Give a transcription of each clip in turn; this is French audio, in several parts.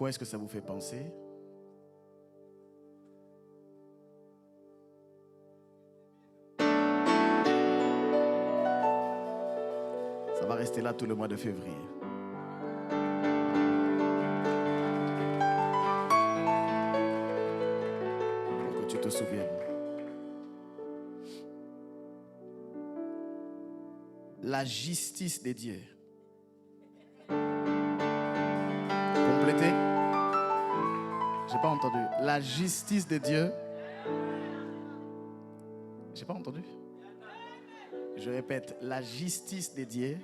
quoi est-ce que ça vous fait penser? Ça va rester là tout le mois de février. Pour que tu te souviennes. La justice des dieux. Complétez. J'ai pas entendu. La justice de Dieu. J'ai pas entendu. Je répète, la justice des dieux.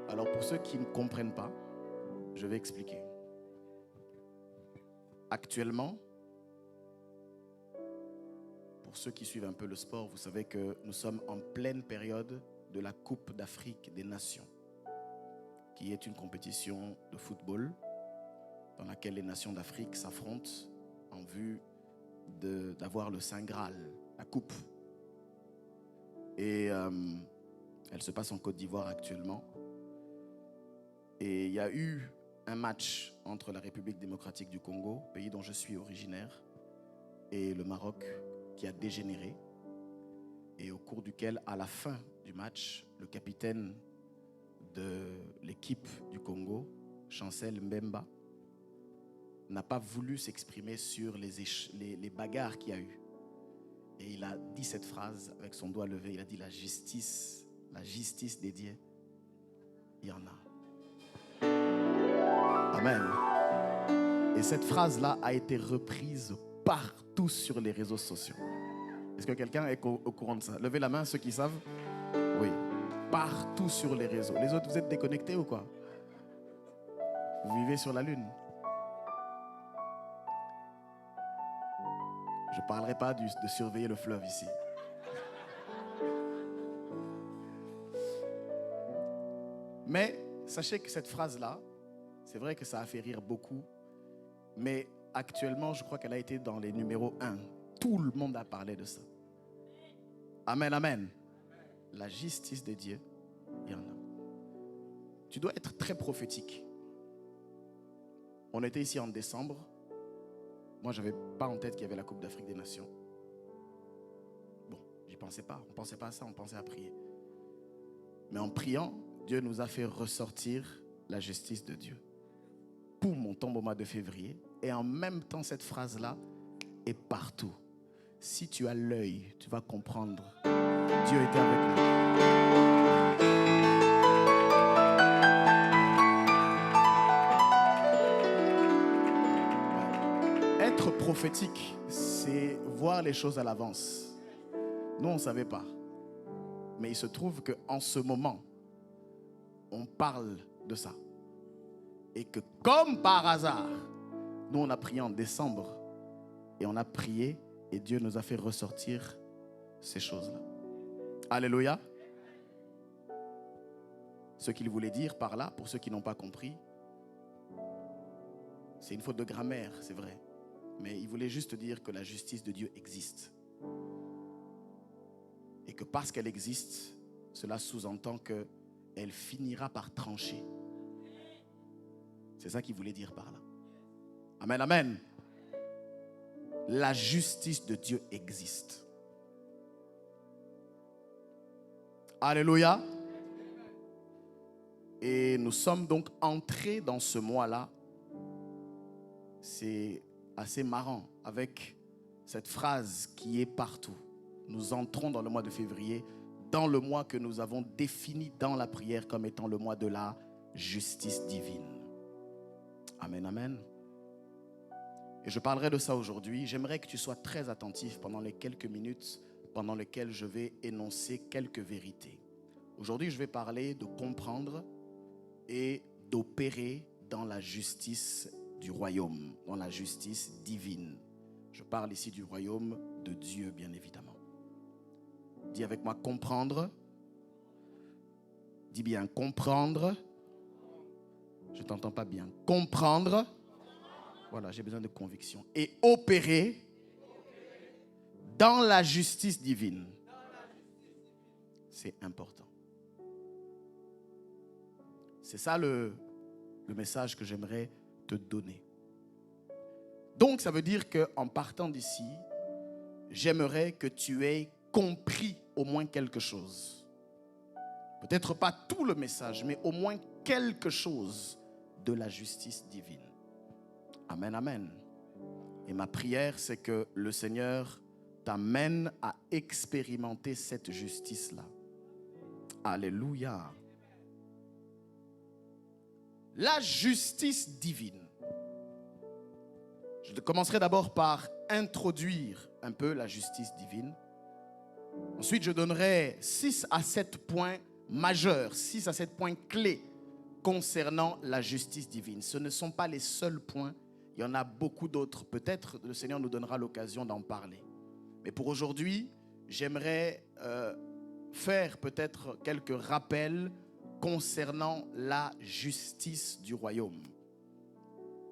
Alors pour ceux qui ne comprennent pas, je vais expliquer. Actuellement, pour ceux qui suivent un peu le sport, vous savez que nous sommes en pleine période de la Coupe d'Afrique des Nations, qui est une compétition de football dans laquelle les nations d'Afrique s'affrontent en vue d'avoir le Saint Graal, la coupe. Et elle se passe en Côte d'Ivoire actuellement. Et il y a eu un match entre la République démocratique du Congo, pays dont je suis originaire, et le Maroc qui a dégénéré. Et au cours duquel, à la fin du match, le capitaine de l'équipe du Congo, Chancel Mbemba, n'a pas voulu s'exprimer sur les bagarres qu'il y a eu. Et il a dit cette phrase avec son doigt levé. Il a dit la justice des dieux, il y en a. Amen. Et cette phrase-là a été reprise partout sur les réseaux sociaux. Est-ce que quelqu'un est au courant de ça? Levez la main, ceux qui savent. Oui. Partout sur les réseaux. Les autres, vous êtes déconnectés ou quoi? Vous vivez sur la lune. Je ne parlerai pas de surveiller le fleuve ici. Mais sachez que cette phrase-là, c'est vrai que ça a fait rire beaucoup. Mais actuellement, je crois qu'elle a été dans les numéros 1. Tout le monde a parlé de ça. Amen, amen. La justice de Dieu, il y en a. Tu dois être très prophétique. On était ici en décembre. Moi, je n'avais pas en tête qu'il y avait la Coupe d'Afrique des Nations. Bon, j'y pensais pas. On ne pensait pas à ça, on pensait à prier. Mais en priant, Dieu nous a fait ressortir la justice de Dieu. Poum, on tombe au mois de février. Et en même temps, cette phrase-là est partout. Si tu as l'œil, tu vas comprendre. Dieu était avec nous. Être prophétique, c'est voir les choses à l'avance. Nous, on ne savait pas. Mais il se trouve qu'en ce moment, on parle de ça. Et que comme par hasard, nous, on a prié en décembre. Et on a prié et Dieu nous a fait ressortir ces choses-là. Alléluia. Ce qu'il voulait dire par là, pour ceux qui n'ont pas compris, c'est une faute de grammaire, c'est vrai. Mais il voulait juste dire que la justice de Dieu existe. Et que parce qu'elle existe, cela sous-entend qu'elle finira par trancher. C'est ça qu'il voulait dire par là. Amen, amen. La justice de Dieu existe. Alléluia. Et nous sommes donc entrés dans ce mois-là. C'est assez marrant avec cette phrase qui est partout. Nous entrons dans le mois de février, dans le mois que nous avons défini dans la prière comme étant le mois de la justice divine. Amen, amen. Et je parlerai de ça aujourd'hui. J'aimerais que tu sois très attentif pendant les quelques minutes pendant lesquelles je vais énoncer quelques vérités. Aujourd'hui, je vais parler de comprendre et d'opérer dans la justice du royaume, dans la justice divine. Je parle ici du royaume de Dieu, bien évidemment. Dis avec moi, comprendre. Dis bien, comprendre. Je ne t'entends pas bien. Comprendre. Voilà, j'ai besoin de conviction. Et opérer dans la justice divine. C'est important. C'est ça le le message que j'aimerais te donner. Donc, ça veut dire qu'en partant d'ici, j'aimerais que tu aies compris au moins quelque chose. Peut-être pas tout le message, mais au moins quelque chose de la justice divine. Amen, amen. Et ma prière, c'est que le Seigneur t'amène à expérimenter cette justice-là. Alléluia. La justice divine. Je commencerai d'abord par introduire un peu la justice divine. Ensuite, je donnerai 6 à 7 points majeurs, 6 à 7 points clés concernant la justice divine. Ce ne sont pas les seuls points, il y en a beaucoup d'autres. Peut-être le Seigneur nous donnera l'occasion d'en parler. Mais pour aujourd'hui, j'aimerais faire peut-être quelques rappels concernant la justice du royaume.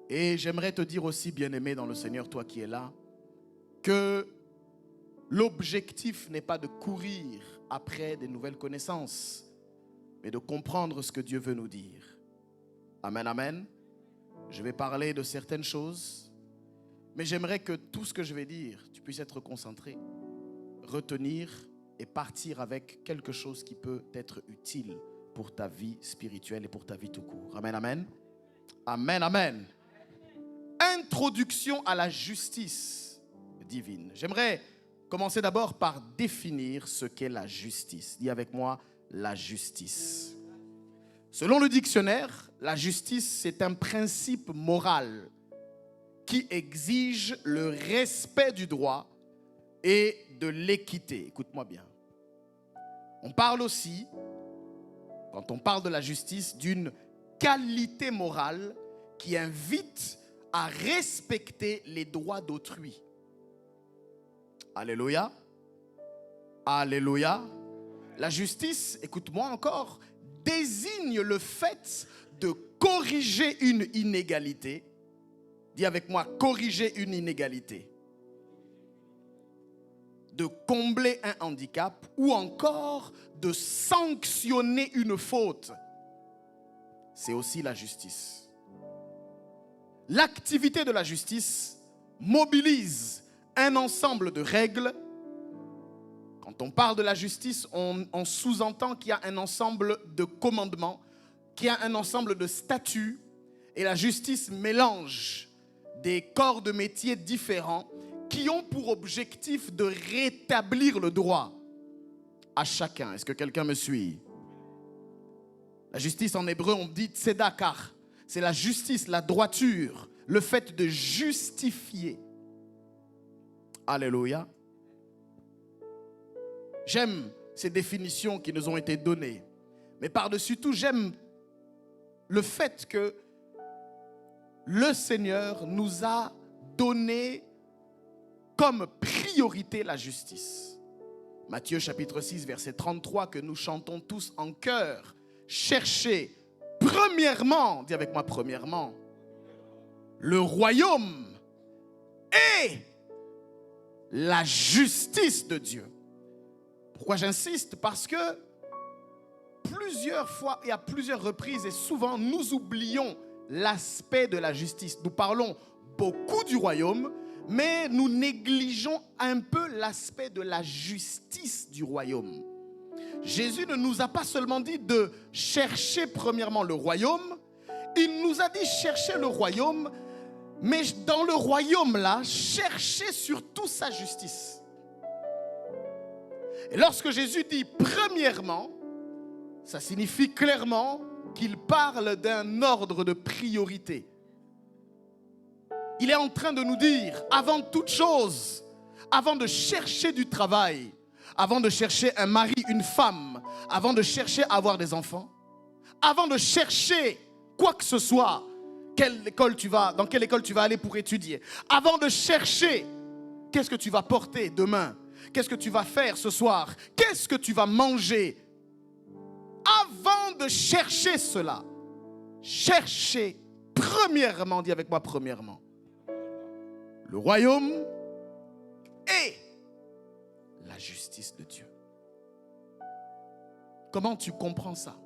Et j'aimerais te dire aussi, bien-aimé dans le Seigneur, toi qui es là, que l'objectif n'est pas de courir après des nouvelles connaissances, mais de comprendre ce que Dieu veut nous dire. Amen, amen. Je vais parler de certaines choses, mais j'aimerais que tout ce que je vais dire, tu puisses être concentré, retenir et partir avec quelque chose qui peut être utile pour ta vie spirituelle et pour ta vie tout court. Amen, amen. Amen, amen. Introduction à la justice divine. J'aimerais commencer d'abord par définir ce qu'est la justice. Dis avec moi, la justice. Selon le dictionnaire, la justice, c'est un principe moral qui exige le respect du droit et de l'équité. Écoute-moi bien. On parle aussi, quand on parle de la justice, d'une qualité morale qui invite à respecter les droits d'autrui. Alléluia. Alléluia. La justice, écoute-moi encore, désigne le fait de corriger une inégalité. Dis avec moi, corriger une inégalité. De combler un handicap ou encore de sanctionner une faute. C'est aussi la justice. L'activité de la justice mobilise un ensemble de règles. Quand on parle de la justice, on sous-entend qu'il y a un ensemble de commandements, qu'il y a un ensemble de statuts. Et la justice mélange des corps de métiers différents qui ont pour objectif de rétablir le droit à chacun. Est-ce que quelqu'un me suit? La justice en hébreu, on dit tzedakah. C'est la justice, la droiture, le fait de justifier. Alléluia. J'aime ces définitions qui nous ont été données. Mais par-dessus tout, j'aime le fait que le Seigneur nous a donné comme priorité la justice. Matthieu chapitre 6, verset 33, que nous chantons tous en chœur. Cherchez premièrement, dis avec moi premièrement, le royaume et la justice de Dieu. Pourquoi j'insiste? Parce que plusieurs fois et à plusieurs reprises et souvent nous oublions l'aspect de la justice. Nous parlons beaucoup du royaume, mais nous négligeons un peu l'aspect de la justice du royaume. Jésus ne nous a pas seulement dit de chercher premièrement le royaume, il nous a dit chercher le royaume, mais dans le royaume là, chercher surtout sa justice. Et lorsque Jésus dit premièrement, ça signifie clairement qu'il parle d'un ordre de priorité. Il est en train de nous dire, avant toute chose, avant de chercher du travail, avant de chercher un mari, une femme, avant de chercher à avoir des enfants, avant de chercher quoi que ce soit, dans quelle école tu vas aller pour étudier, avant de chercher qu'est-ce que tu vas porter demain, qu'est-ce que tu vas faire ce soir, qu'est-ce que tu vas manger, avant de chercher cela, cherchez premièrement, dis avec moi premièrement, le royaume et la justice de Dieu. Comment tu comprends ça?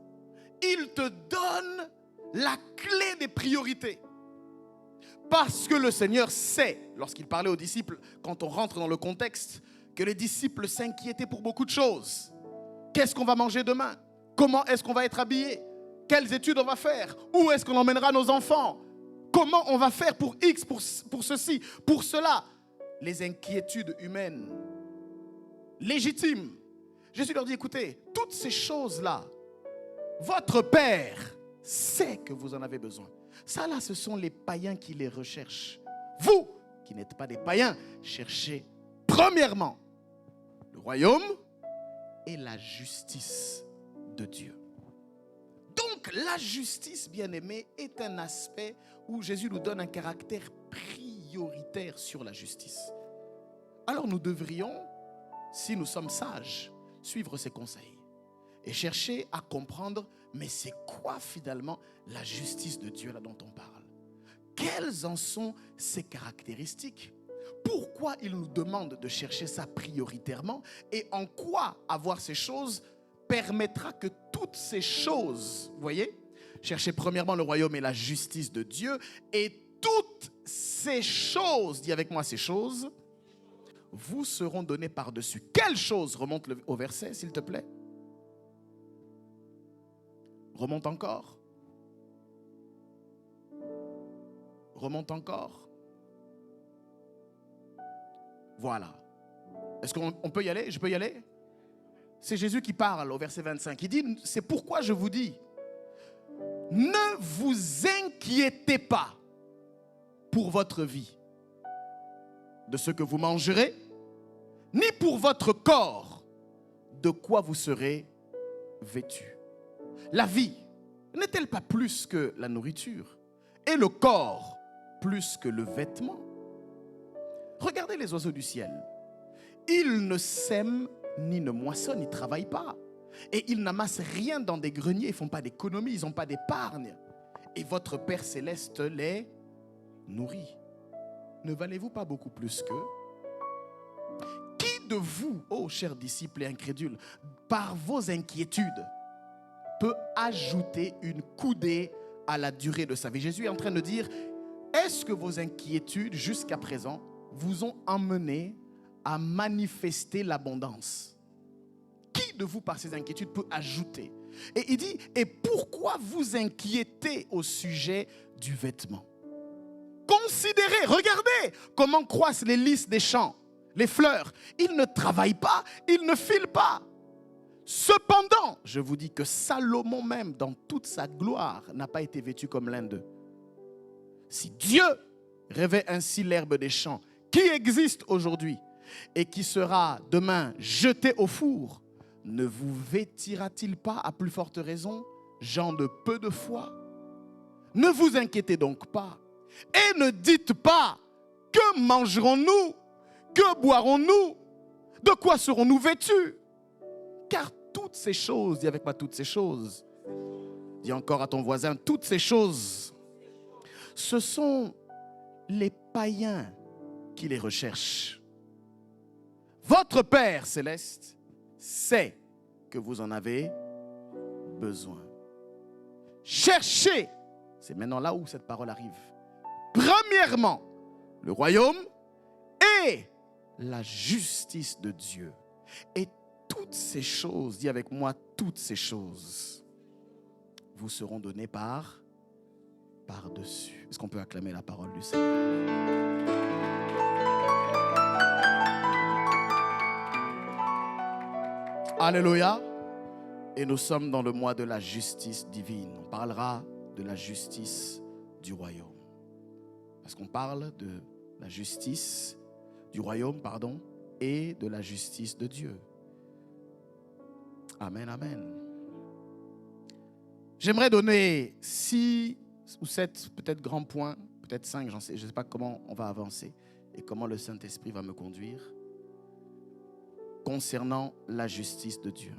Il te donne la clé et des priorités. Parce que le Seigneur sait, lorsqu'il parlait aux disciples, quand on rentre dans le contexte, que les disciples s'inquiétaient pour beaucoup de choses. Qu'est-ce qu'on va manger demain? Comment est-ce qu'on va être habillé? Quelles études on va faire? Où est-ce qu'on emmènera nos enfants? Comment on va faire pour X, pour ceci, pour cela? Les inquiétudes humaines, légitimes. Jésus leur dit, écoutez, toutes ces choses-là, votre Père sait que vous en avez besoin. Ça là, ce sont les païens qui les recherchent. Vous, qui n'êtes pas des païens, cherchez premièrement le royaume et la justice de Dieu. Donc la justice, bien-aimé, est un aspect où Jésus nous donne un caractère prioritaire sur la justice. Alors nous devrions, si nous sommes sages, suivre ses conseils et chercher à comprendre, mais c'est quoi finalement la justice de Dieu là dont on parle? Quelles en sont ses caractéristiques? Pourquoi il nous demande de chercher ça prioritairement? Et en quoi avoir ces choses permettra que toutes ces choses, vous voyez, cherchez premièrement le royaume et la justice de Dieu, et toutes ces choses, dis avec moi ces choses, vous seront données par-dessus. Quelles choses? Remonte au verset, s'il te plaît. Remonte encore. Remonte encore. Voilà. Est-ce qu'on peut y aller? Je peux y aller? C'est Jésus qui parle au verset 25. Il dit, c'est pourquoi je vous dis, ne vous inquiétez pas pour votre vie, de ce que vous mangerez, ni pour votre corps, de quoi vous serez vêtus. La vie n'est-elle pas plus que la nourriture, et le corps plus que le vêtement? Regardez les oiseaux du ciel. Ils ne sèment, ni ne moissonnent, ils ne travaillent pas. Et ils n'amassent rien dans des greniers, ils ne font pas d'économie, ils n'ont pas d'épargne. Et votre Père Céleste les nourrit. Ne valez-vous pas beaucoup plus qu'eux? Qui de vous, ô chers disciples et incrédules, par vos inquiétudes, peut ajouter une coudée à la durée de sa vie? Jésus est en train de dire, est-ce que vos inquiétudes jusqu'à présent vous ont emmené à manifester l'abondance? Qui de vous par ces inquiétudes peut ajouter? Et il dit, et pourquoi vous inquiétez au sujet du vêtement? Considérez, regardez comment croissent les lys des champs, les fleurs. Ils ne travaillent pas, ils ne filent pas. Cependant, je vous dis que Salomon même, dans toute sa gloire, n'a pas été vêtu comme l'un d'eux. Si Dieu revêt ainsi l'herbe des champs, qui existe aujourd'hui et qui sera demain jeté au four, ne vous vêtira-t-il pas à plus forte raison, gens de peu de foi? Ne vous inquiétez donc pas et ne dites pas, que mangerons-nous? Que boirons-nous? De quoi serons-nous vêtus? Car toutes ces choses, dis avec moi toutes ces choses, dis encore à ton voisin, toutes ces choses, ce sont les païens qui les recherchent. Votre Père Céleste sait que vous en avez besoin. Cherchez, c'est maintenant là où cette parole arrive, premièrement le royaume et la justice de Dieu. Et toutes ces choses, dis avec moi, toutes ces choses vous seront données par-dessus. Est-ce qu'on peut acclamer la parole du Seigneur? Alléluia. Et nous sommes dans le mois de la justice divine. On parlera de la justice du royaume. Parce qu'on parle de la justice du royaume, et de la justice de Dieu. Amen, amen. J'aimerais donner 6 ou 7 peut-être grands points, peut-être 5, je ne sais pas comment on va avancer et comment le Saint-Esprit va me conduire concernant la justice de Dieu.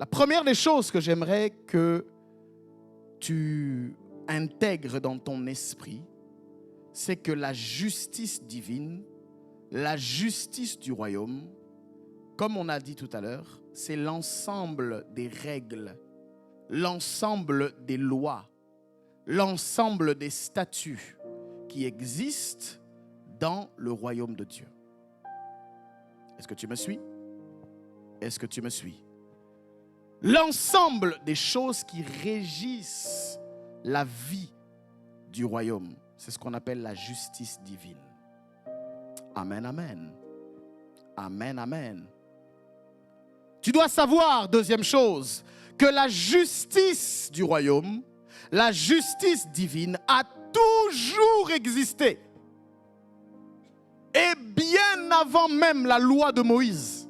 La première des choses que j'aimerais que tu intègres dans ton esprit, c'est que la justice divine, la justice du royaume, comme on a dit tout à l'heure, c'est l'ensemble des règles, l'ensemble des lois, l'ensemble des statuts qui existent dans le royaume de Dieu. Est-ce que tu me suis? Est-ce que tu me suis? L'ensemble des choses qui régissent la vie du royaume, c'est ce qu'on appelle la justice divine. Amen, amen. Amen, amen. Tu dois savoir, deuxième chose, que la justice du royaume, la justice divine a toujours existé. Et bien avant même la loi de Moïse.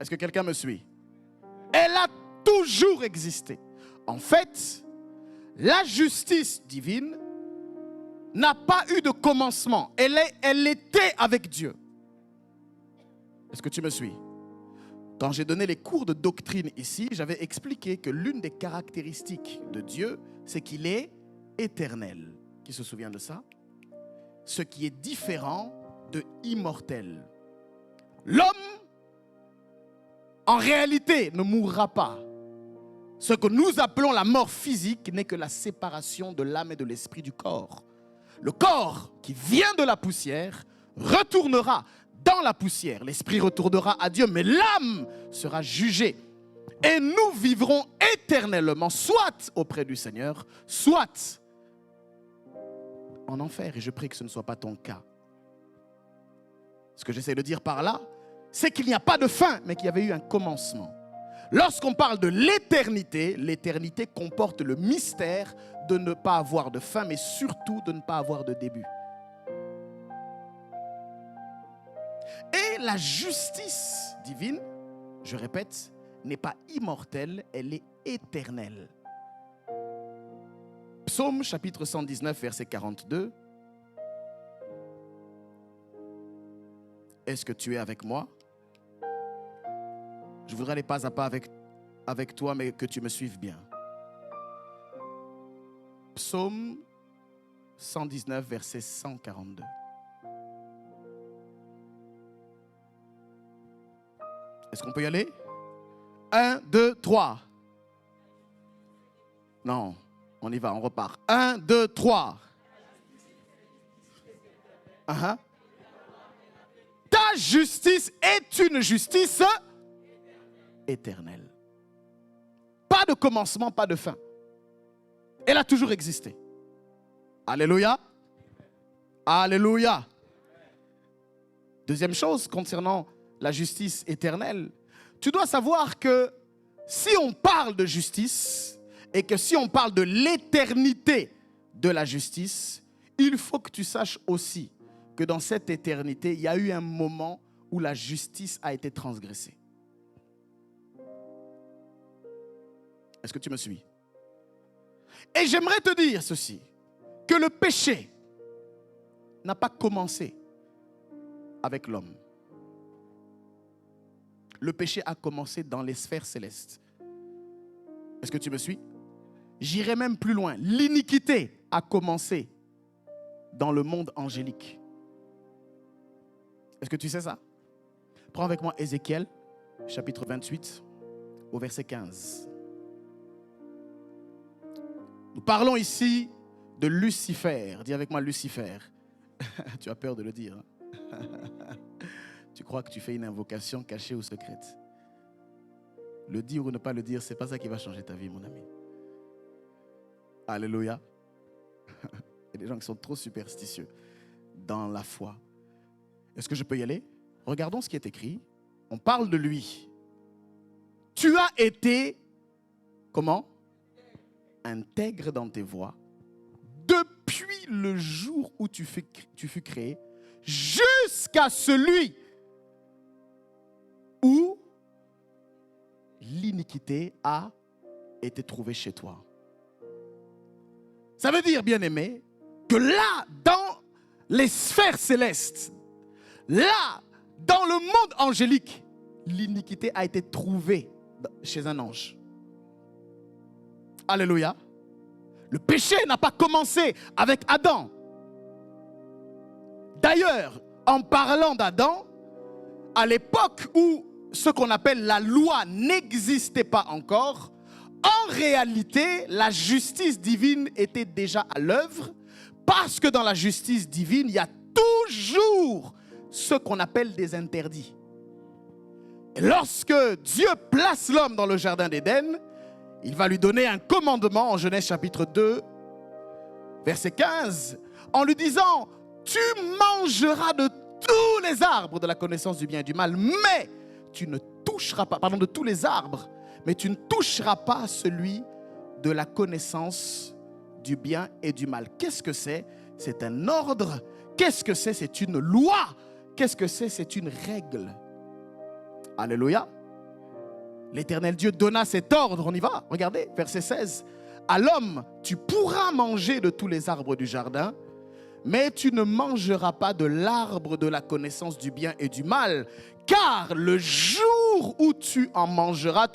Est-ce que quelqu'un me suit? Elle a toujours existé. En fait, la justice divine n'a pas eu de commencement. Elle était avec Dieu. Est-ce que tu me suis? Quand j'ai donné les cours de doctrine ici, j'avais expliqué que l'une des caractéristiques de Dieu, c'est qu'il est éternel. Qui se souvient de ça? Ce qui est différent de immortel. L'homme, en réalité, ne mourra pas. Ce que nous appelons la mort physique n'est que la séparation de l'âme et de l'esprit du corps. Le corps qui vient de la poussière retournera dans la poussière. L'esprit retournera à Dieu, mais l'âme sera jugée. Et nous vivrons éternellement, soit auprès du Seigneur, soit en enfer. Et je prie que ce ne soit pas ton cas. Ce que j'essaie de dire par là, c'est qu'il n'y a pas de fin, mais qu'il y avait eu un commencement. Lorsqu'on parle de l'éternité, l'éternité comporte le mystère de ne pas avoir de fin, mais surtout de ne pas avoir de début. Et la justice divine, je répète, n'est pas immortelle, elle est éternelle. Psaume chapitre 119, verset 42. Est-ce que tu es avec moi? Je voudrais aller pas à pas avec toi, mais que tu me suives bien. Psaume 119, verset 142. Est-ce qu'on peut y aller? 1, 2, 3. Non, on y va, on repart. 1, 2, 3. Ta justice est une justice éternelle. Pas de commencement, pas de fin. Elle a toujours existé. Alléluia. Alléluia. Deuxième chose concernant la justice éternelle, tu dois savoir que si on parle de justice et que si on parle de l'éternité de la justice, il faut que tu saches aussi que dans cette éternité, il y a eu un moment où la justice a été transgressée. Est-ce que tu me suis? Et j'aimerais te dire ceci, que le péché n'a pas commencé avec l'homme. Le péché a commencé dans les sphères célestes. Est-ce que tu me suis? J'irai même plus loin. L'iniquité a commencé dans le monde angélique. Est-ce que tu sais ça? Prends avec moi Ézéchiel, chapitre 28, au verset 15. Nous parlons ici de Lucifer. Dis avec moi Lucifer. Tu as peur de le dire. Hein? Tu crois que tu fais une invocation cachée ou secrète. Le dire ou ne pas le dire, ce n'est pas ça qui va changer ta vie, mon ami. Alléluia. Il y a des gens qui sont trop superstitieux dans la foi. Est-ce que je peux y aller? Regardons ce qui est écrit. On parle de lui. Tu as été, comment? Intègre dans tes voies depuis le jour où tu fus créé jusqu'à celui où l'iniquité a été trouvée chez toi. Ça veut dire, bien-aimé, que là, dans les sphères célestes, là, dans le monde angélique, l'iniquité a été trouvée chez un ange. Alléluia. Le péché n'a pas commencé avec Adam. D'ailleurs, en parlant d'Adam, à l'époque où ce qu'on appelle la loi n'existait pas encore, En réalité, la justice divine était déjà à l'œuvre parce que dans la justice divine, il y a toujours ce qu'on appelle des interdits. Et lorsque Dieu place l'homme dans le jardin d'Éden, il va lui donner un commandement en Genèse chapitre 2, verset 15, en lui disant « Tu mangeras de tous les arbres de la connaissance du bien et du mal, mais tu ne toucheras pas, pardon, de tous les arbres, mais tu ne toucheras pas celui de la connaissance du bien et du mal. » Qu'est-ce que c'est? C'est un ordre. Qu'est-ce que c'est? C'est une loi. Qu'est-ce que c'est? C'est une règle. Alléluia. L'Éternel Dieu donna cet ordre. On y va. Regardez, verset 16. À l'homme, tu pourras manger de tous les arbres du jardin, mais tu ne mangeras pas de l'arbre de la connaissance du bien et du mal, car le jour où tu en mangeras,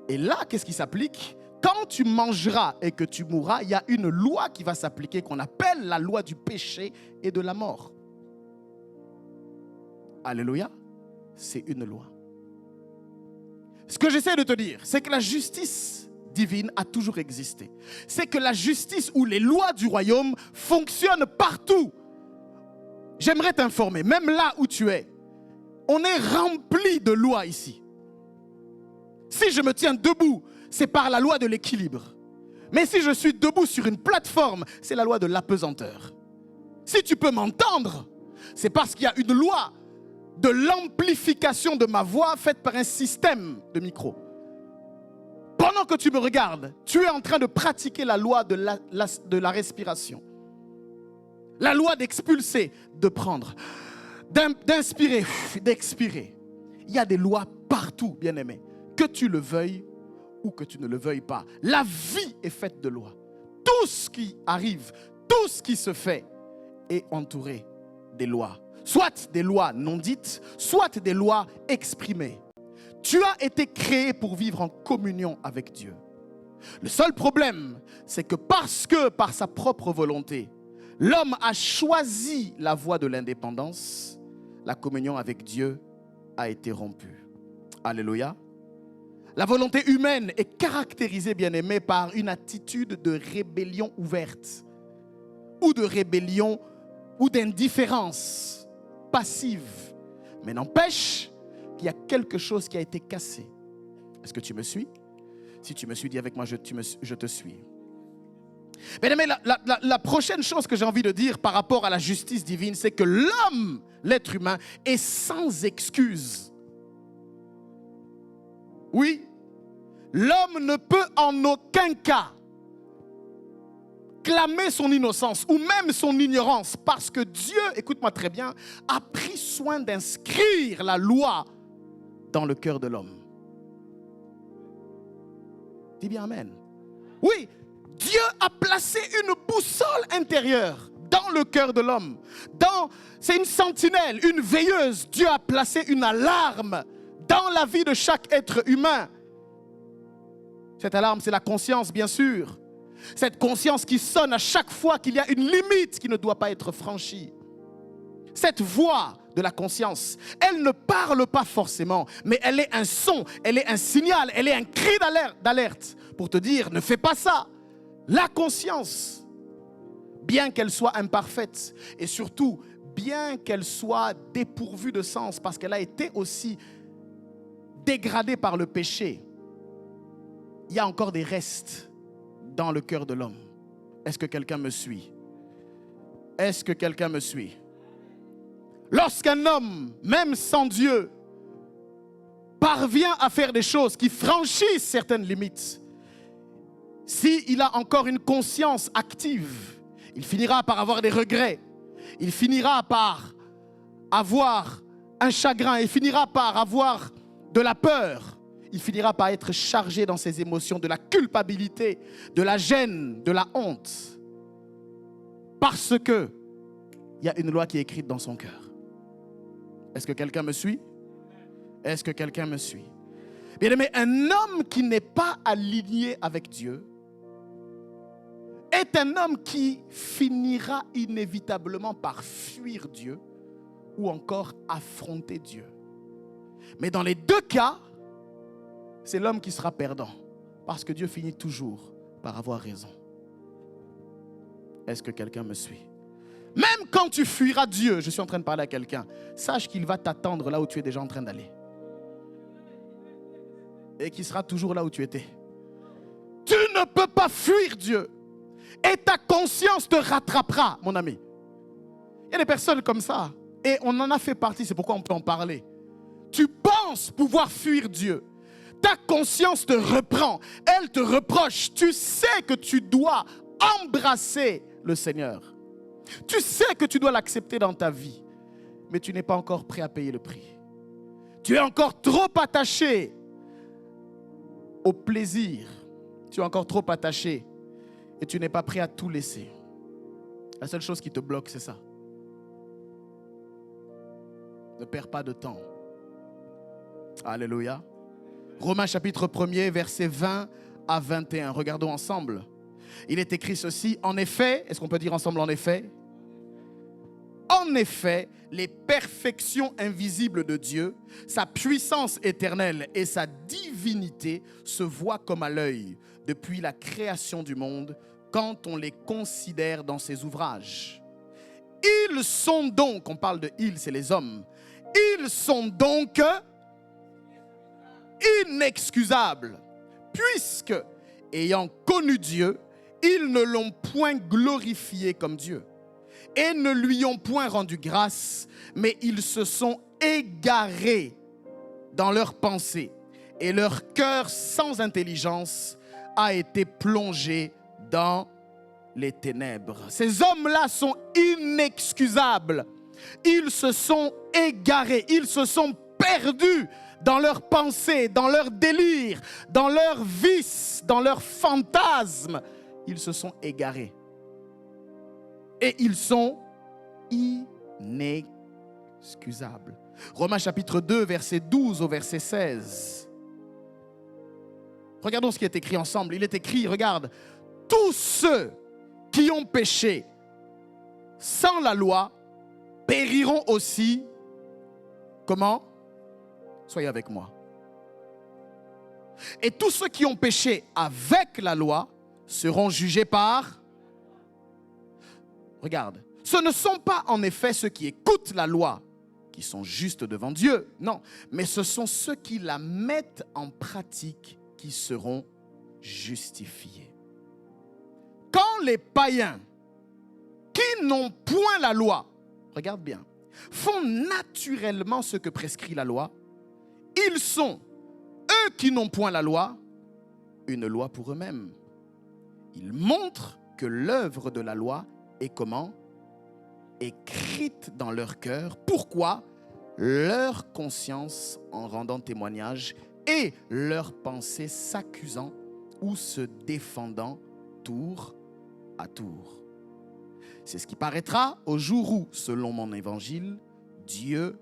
Et là, qu'est-ce qui s'applique? Quand tu mangeras et que tu mourras, il y a une loi qui va s'appliquer qu'on appelle la loi du péché et de la mort. Alléluia. C'est une loi. Ce que j'essaie de te dire, c'est que la justice divine a toujours existé. C'est que la justice ou les lois du royaume fonctionnent partout. J'aimerais t'informer, même là où tu es, on est rempli de lois ici. Si je me tiens debout, c'est par la loi de l'équilibre. Mais si je suis debout sur une plateforme, c'est la loi de l'apesanteur. Si tu peux m'entendre, c'est parce qu'il y a une loi de l'amplification de ma voix faite par un système de micro. Pendant que tu me regardes, tu es en train de pratiquer la loi de la respiration. La loi d'expulser, de prendre, d'inspirer, d'expirer. Il y a des lois partout, bien-aimés, que tu le veuilles ou que tu ne le veuilles pas. La vie est faite de lois. Tout ce qui arrive, tout ce qui se fait est entouré des lois. Soit des lois non dites, soit des lois exprimées. Tu as été créé pour vivre en communion avec Dieu. Le seul problème, c'est que parce que par sa propre volonté, l'homme a choisi la voie de l'indépendance, la communion avec Dieu a été rompue. Alléluia. La volonté humaine est caractérisée, bien-aimé, par une attitude de rébellion ouverte ou de rébellion ou d'indifférence passive. Mais n'empêche qu'il y a quelque chose qui a été cassé. Est-ce que tu me suis? Si tu me suis, dis avec moi, je te suis. Bien-aimé, la prochaine chose que j'ai envie de dire par rapport à la justice divine, c'est que l'homme, l'être humain, est sans excuse. Oui, l'homme ne peut en aucun cas clamer son innocence ou même son ignorance parce que Dieu, écoute-moi très bien, a pris soin d'inscrire la loi dans le cœur de l'homme. Dis bien amen. Oui, Dieu a placé une boussole intérieure dans le cœur de l'homme. C'est une sentinelle, une veilleuse. Dieu a placé une alarme dans la vie de chaque être humain. Cette alarme, c'est la conscience, bien sûr. Cette conscience qui sonne à chaque fois qu'il y a une limite qui ne doit pas être franchie. Cette voix de la conscience, elle ne parle pas forcément, mais elle est un son, elle est un signal, elle est un cri d'alerte pour te dire, ne fais pas ça. La conscience, bien qu'elle soit imparfaite et surtout, bien qu'elle soit dépourvue de sens parce qu'elle a été aussi dégradée par le péché, il y a encore des restes dans le cœur de l'homme. Est-ce que quelqu'un me suit? Est-ce que quelqu'un me suit? Lorsqu'un homme, même sans Dieu, parvient à faire des choses qui franchissent certaines limites, s'il a encore une conscience active, il finira par avoir des regrets, il finira par avoir un chagrin, il finira par avoir de la peur, il finira par être chargé dans ses émotions de la culpabilité, de la gêne, de la honte. Parce que il y a une loi qui est écrite dans son cœur. Est-ce que quelqu'un me suit? Est-ce que quelqu'un me suit? Bien-aimé, un homme qui n'est pas aligné avec Dieu est un homme qui finira inévitablement par fuir Dieu ou encore affronter Dieu. Mais dans les deux cas, c'est l'homme qui sera perdant. Parce que Dieu finit toujours par avoir raison. Est-ce que quelqu'un me suit? Même quand tu fuiras Dieu, je suis en train de parler à quelqu'un, sache qu'il va t'attendre là où tu es déjà en train d'aller. Et qu'il sera toujours là où tu étais. Tu ne peux pas fuir Dieu. Et ta conscience te rattrapera, mon ami. Il y a des personnes comme ça. Et on en a fait partie, c'est pourquoi on peut en parler. Tu penses pouvoir fuir Dieu. Ta conscience te reprend. Elle te reproche. Tu sais que tu dois embrasser le Seigneur. Tu sais que tu dois l'accepter dans ta vie. Mais tu n'es pas encore prêt à payer le prix. Tu es encore trop attaché au plaisir. Tu es encore trop attaché. Et tu n'es pas prêt à tout laisser. La seule chose qui te bloque, c'est ça. Ne perds pas de temps. Alléluia. Romains chapitre 1er, versets 20 à 21. Regardons ensemble. Il est écrit ceci. En effet, est-ce qu'on peut dire ensemble en effet? En effet, les perfections invisibles de Dieu, sa puissance éternelle et sa divinité se voient comme à l'œil depuis la création du monde quand on les considère dans ses ouvrages. Ils sont donc, on parle de ils, c'est les hommes, ils sont donc inexcusables, puisque, ayant connu Dieu, ils ne l'ont point glorifié comme Dieu et ne lui ont point rendu grâce, mais ils se sont égarés dans leurs pensées et leur cœur sans intelligence a été plongé dans les ténèbres. Ces hommes-là sont inexcusables. Ils se sont égarés, ils se sont perdus dans leurs pensées, dans leurs délires, dans leurs vices, dans leurs fantasmes. Ils se sont égarés. Et ils sont inexcusables. Romains chapitre 2, verset 12 au verset 16. Regardons ce qui est écrit ensemble. Il est écrit, regarde, tous ceux qui ont péché sans la loi périront aussi. Comment? Soyez avec moi. Et tous ceux qui ont péché avec la loi seront jugés par... Regarde, ce ne sont pas en effet ceux qui écoutent la loi qui sont justes devant Dieu, non, mais ce sont ceux qui la mettent en pratique qui seront justifiés. Quand les païens qui n'ont point la loi, regarde bien, font naturellement ce que prescrit la loi, ils sont, eux qui n'ont point la loi, une loi pour eux-mêmes. Ils montrent que l'œuvre de la loi est comment? Écrite dans leur cœur. Pourquoi? Leur conscience en rendant témoignage et leurs pensées s'accusant ou se défendant tour à tour. C'est ce qui paraîtra au jour où, selon mon évangile, Dieu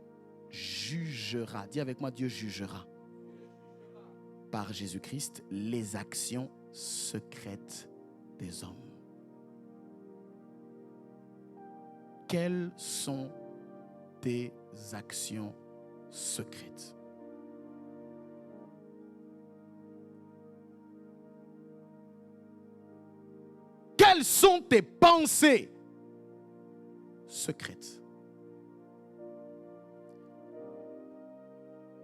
jugera. Dis avec moi, Dieu jugera par Jésus-Christ les actions secrètes des hommes. Quelles sont tes actions secrètes? Quelles sont tes pensées secrètes?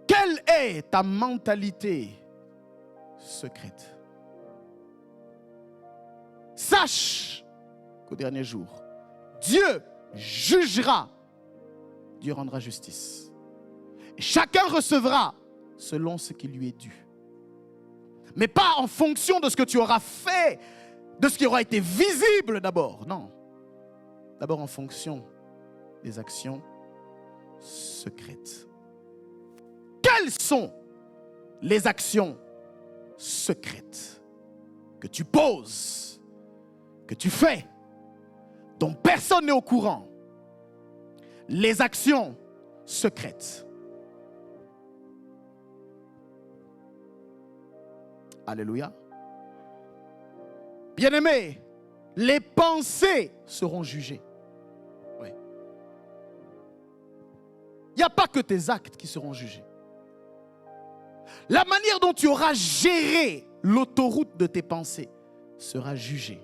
Quelle est ta mentalité secrète? Sache qu'au dernier jour, Dieu jugera, Dieu rendra justice. Et chacun recevra selon ce qui lui est dû. Mais pas en fonction de ce que tu auras fait, de ce qui aura été visible d'abord. Non. D'abord en fonction des actions secrètes. Quelles sont les actions secrètes que tu poses, que tu fais, dont personne n'est au courant? Les actions secrètes. Alléluia. Bien-aimés, les pensées seront jugées. Oui. Il n'y a pas que tes actes qui seront jugés. La manière dont tu auras géré l'autoroute de tes pensées sera jugée.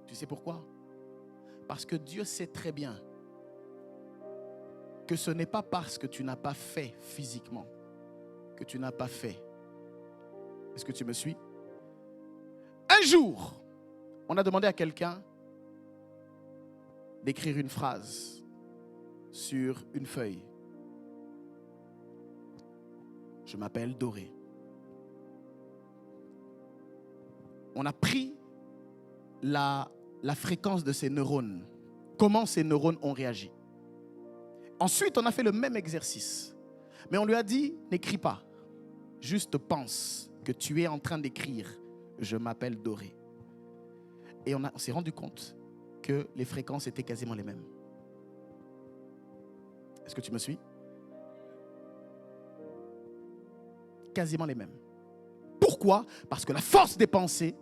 Tu sais pourquoi? Parce que Dieu sait très bien que ce n'est pas parce que tu n'as pas fait physiquement que tu n'as pas fait. Est-ce que tu me suis? Un jour, on a demandé à quelqu'un d'écrire une phrase sur une feuille. Je m'appelle Doré. On a pris la fréquence de ces neurones. Comment ces neurones ont réagi. Ensuite, on a fait le même exercice. Mais on lui a dit, n'écris pas. Juste pense que tu es en train d'écrire. Je m'appelle Doré. Et on s'est rendu compte que les fréquences étaient quasiment les mêmes. Est-ce que tu me suis? Quasiment les mêmes. Pourquoi? Parce que la force des pensées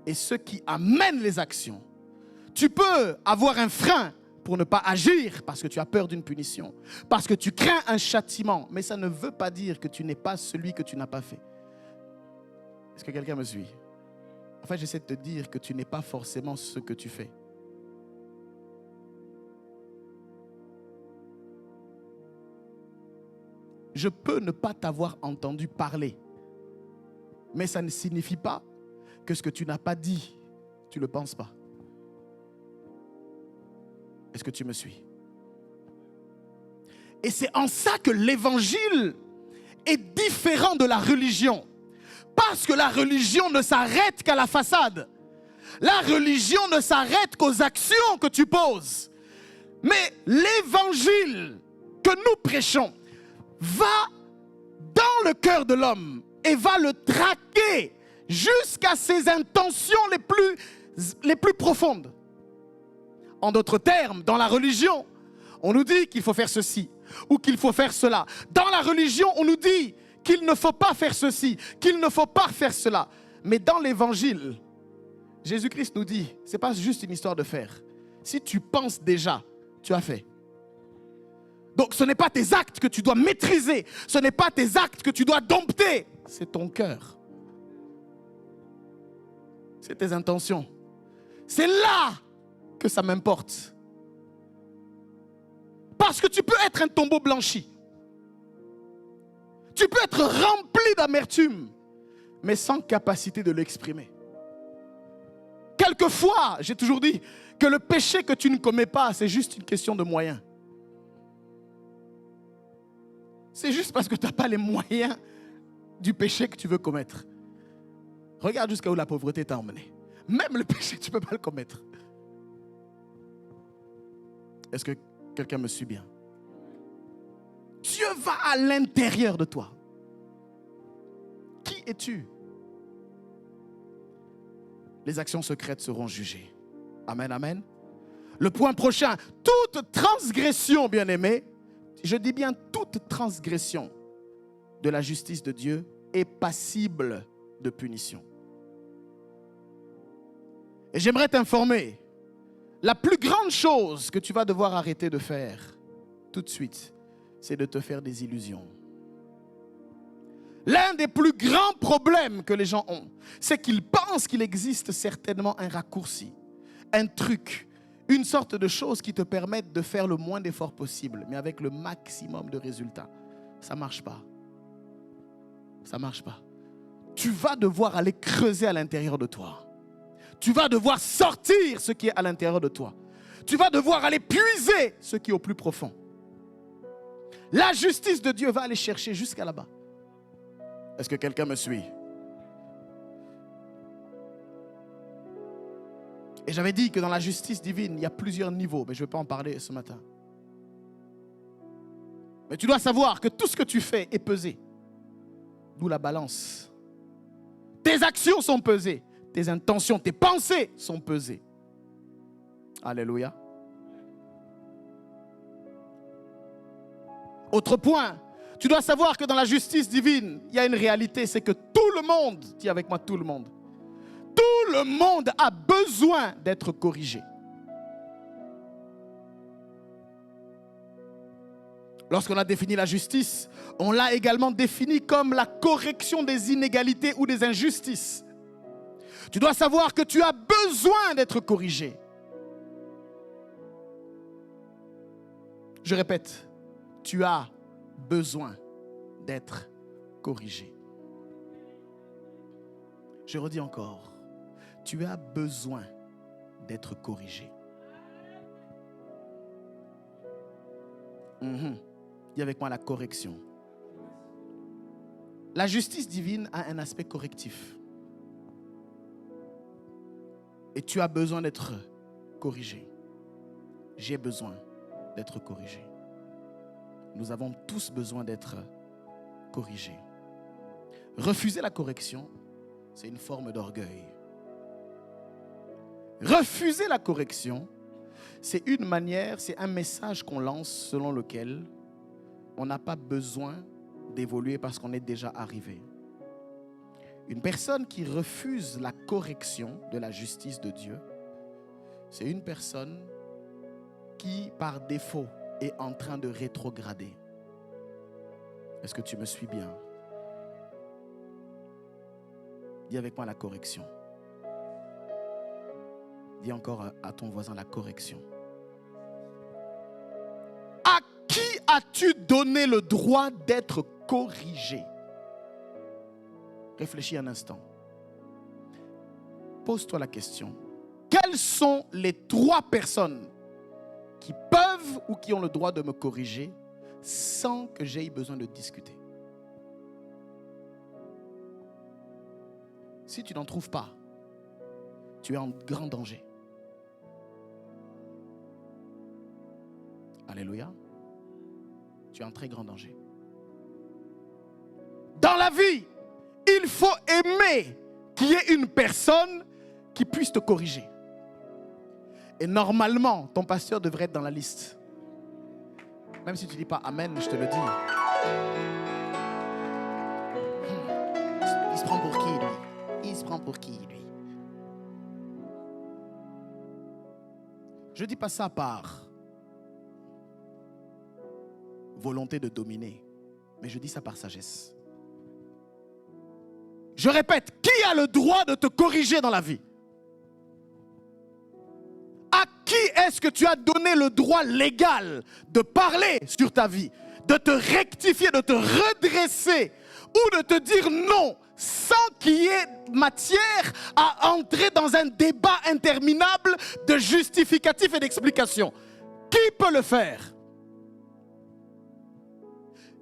est ce qui amène les actions. Tu peux avoir un frein pour ne pas agir parce que tu as peur d'une punition, parce que tu crains un châtiment, mais ça ne veut pas dire que tu n'es pas celui que tu n'as pas fait. Est-ce que quelqu'un me suit? En fait, j'essaie de te dire que tu n'es pas forcément ce que tu fais. Je peux ne pas t'avoir entendu parler, mais ça ne signifie pas que ce que tu n'as pas dit, tu ne le penses pas. Est-ce que tu me suis? Et c'est en ça que l'évangile est différent de la religion. Parce que la religion ne s'arrête qu'à la façade. La religion ne s'arrête qu'aux actions que tu poses. Mais l'évangile que nous prêchons va dans le cœur de l'homme et va le traquer jusqu'à ses intentions les plus profondes. En d'autres termes, dans la religion, on nous dit qu'il faut faire ceci ou qu'il faut faire cela. Dans la religion, on nous dit qu'il ne faut pas faire ceci, qu'il ne faut pas faire cela. Mais dans l'évangile, Jésus-Christ nous dit, ce n'est pas juste une histoire de faire. Si tu penses déjà, tu as fait. Donc ce n'est pas tes actes que tu dois maîtriser, ce n'est pas tes actes que tu dois dompter, c'est ton cœur. C'est tes intentions. C'est là que ça m'importe. Parce que tu peux être un tombeau blanchi. Tu peux être rempli d'amertume, mais sans capacité de l'exprimer. Quelquefois, j'ai toujours dit que le péché que tu ne commets pas, c'est juste une question de moyens. C'est juste parce que tu n'as pas les moyens du péché que tu veux commettre. Regarde jusqu'à où la pauvreté t'a emmené. Même le péché, tu ne peux pas le commettre. Est-ce que quelqu'un me suit bien? Dieu va à l'intérieur de toi. Qui es-tu? Les actions secrètes seront jugées. Amen, amen. Le point prochain, toute transgression, bien-aimé, je dis bien toute transgression de la justice de Dieu est passible de punition. Et j'aimerais t'informer, la plus grande chose que tu vas devoir arrêter de faire tout de suite, c'est de te faire des illusions. L'un des plus grands problèmes que les gens ont, c'est qu'ils pensent qu'il existe certainement un raccourci, un truc, une sorte de chose qui te permette de faire le moins d'efforts possible, mais avec le maximum de résultats. Ça ne marche pas. Ça ne marche pas. Tu vas devoir aller creuser à l'intérieur de toi. Tu vas devoir sortir ce qui est à l'intérieur de toi. Tu vas devoir aller puiser ce qui est au plus profond. La justice de Dieu va aller chercher jusqu'à là-bas. Est-ce que quelqu'un me suit? Et j'avais dit que dans la justice divine, il y a plusieurs niveaux, mais je ne vais pas en parler ce matin. Mais tu dois savoir que tout ce que tu fais est pesé. D'où la balance. Tes actions sont pesées. Tes intentions, tes pensées sont pesées. Alléluia. Autre point, tu dois savoir que dans la justice divine, il y a une réalité, c'est que tout le monde, dis avec moi tout le monde a besoin d'être corrigé. Lorsqu'on a défini la justice, on l'a également définie comme la correction des inégalités ou des injustices. Tu dois savoir que tu as besoin d'être corrigé. Je répète, tu as besoin d'être corrigé. Je redis encore, tu as besoin d'être corrigé. Dis avec moi la correction. La justice divine a un aspect correctif. Et tu as besoin d'être corrigé. J'ai besoin d'être corrigé. Nous avons tous besoin d'être corrigés. Refuser la correction, c'est une forme d'orgueil. Refuser la correction, c'est une manière, c'est un message qu'on lance selon lequel on n'a pas besoin d'évoluer parce qu'on est déjà arrivé. Une personne qui refuse la correction de la justice de Dieu, c'est une personne qui, par défaut, est en train de rétrograder. Est-ce que tu me suis bien? Dis avec moi la correction. Dis encore à ton voisin la correction. À qui as-tu donné le droit d'être corrigé? Réfléchis un instant. Pose-toi la question. Quelles sont les 3 personnes qui peuvent ou qui ont le droit de me corriger sans que j'aie besoin de discuter? Si tu n'en trouves pas, tu es en grand danger. Alléluia. Tu es en très grand danger. Dans la vie, il faut aimer qu'il y ait une personne qui puisse te corriger. Et normalement, ton pasteur devrait être dans la liste. Même si tu ne dis pas Amen, je te le dis. Il se prend pour qui, lui? Il se prend pour qui, lui? Je ne dis pas ça par volonté de dominer, mais je dis ça par sagesse. Je répète, qui a le droit de te corriger dans la vie? À qui est-ce que tu as donné le droit légal de parler sur ta vie, de te rectifier, de te redresser ou de te dire non sans qu'il y ait matière à entrer dans un débat interminable de justificatifs et d'explications? Qui peut le faire?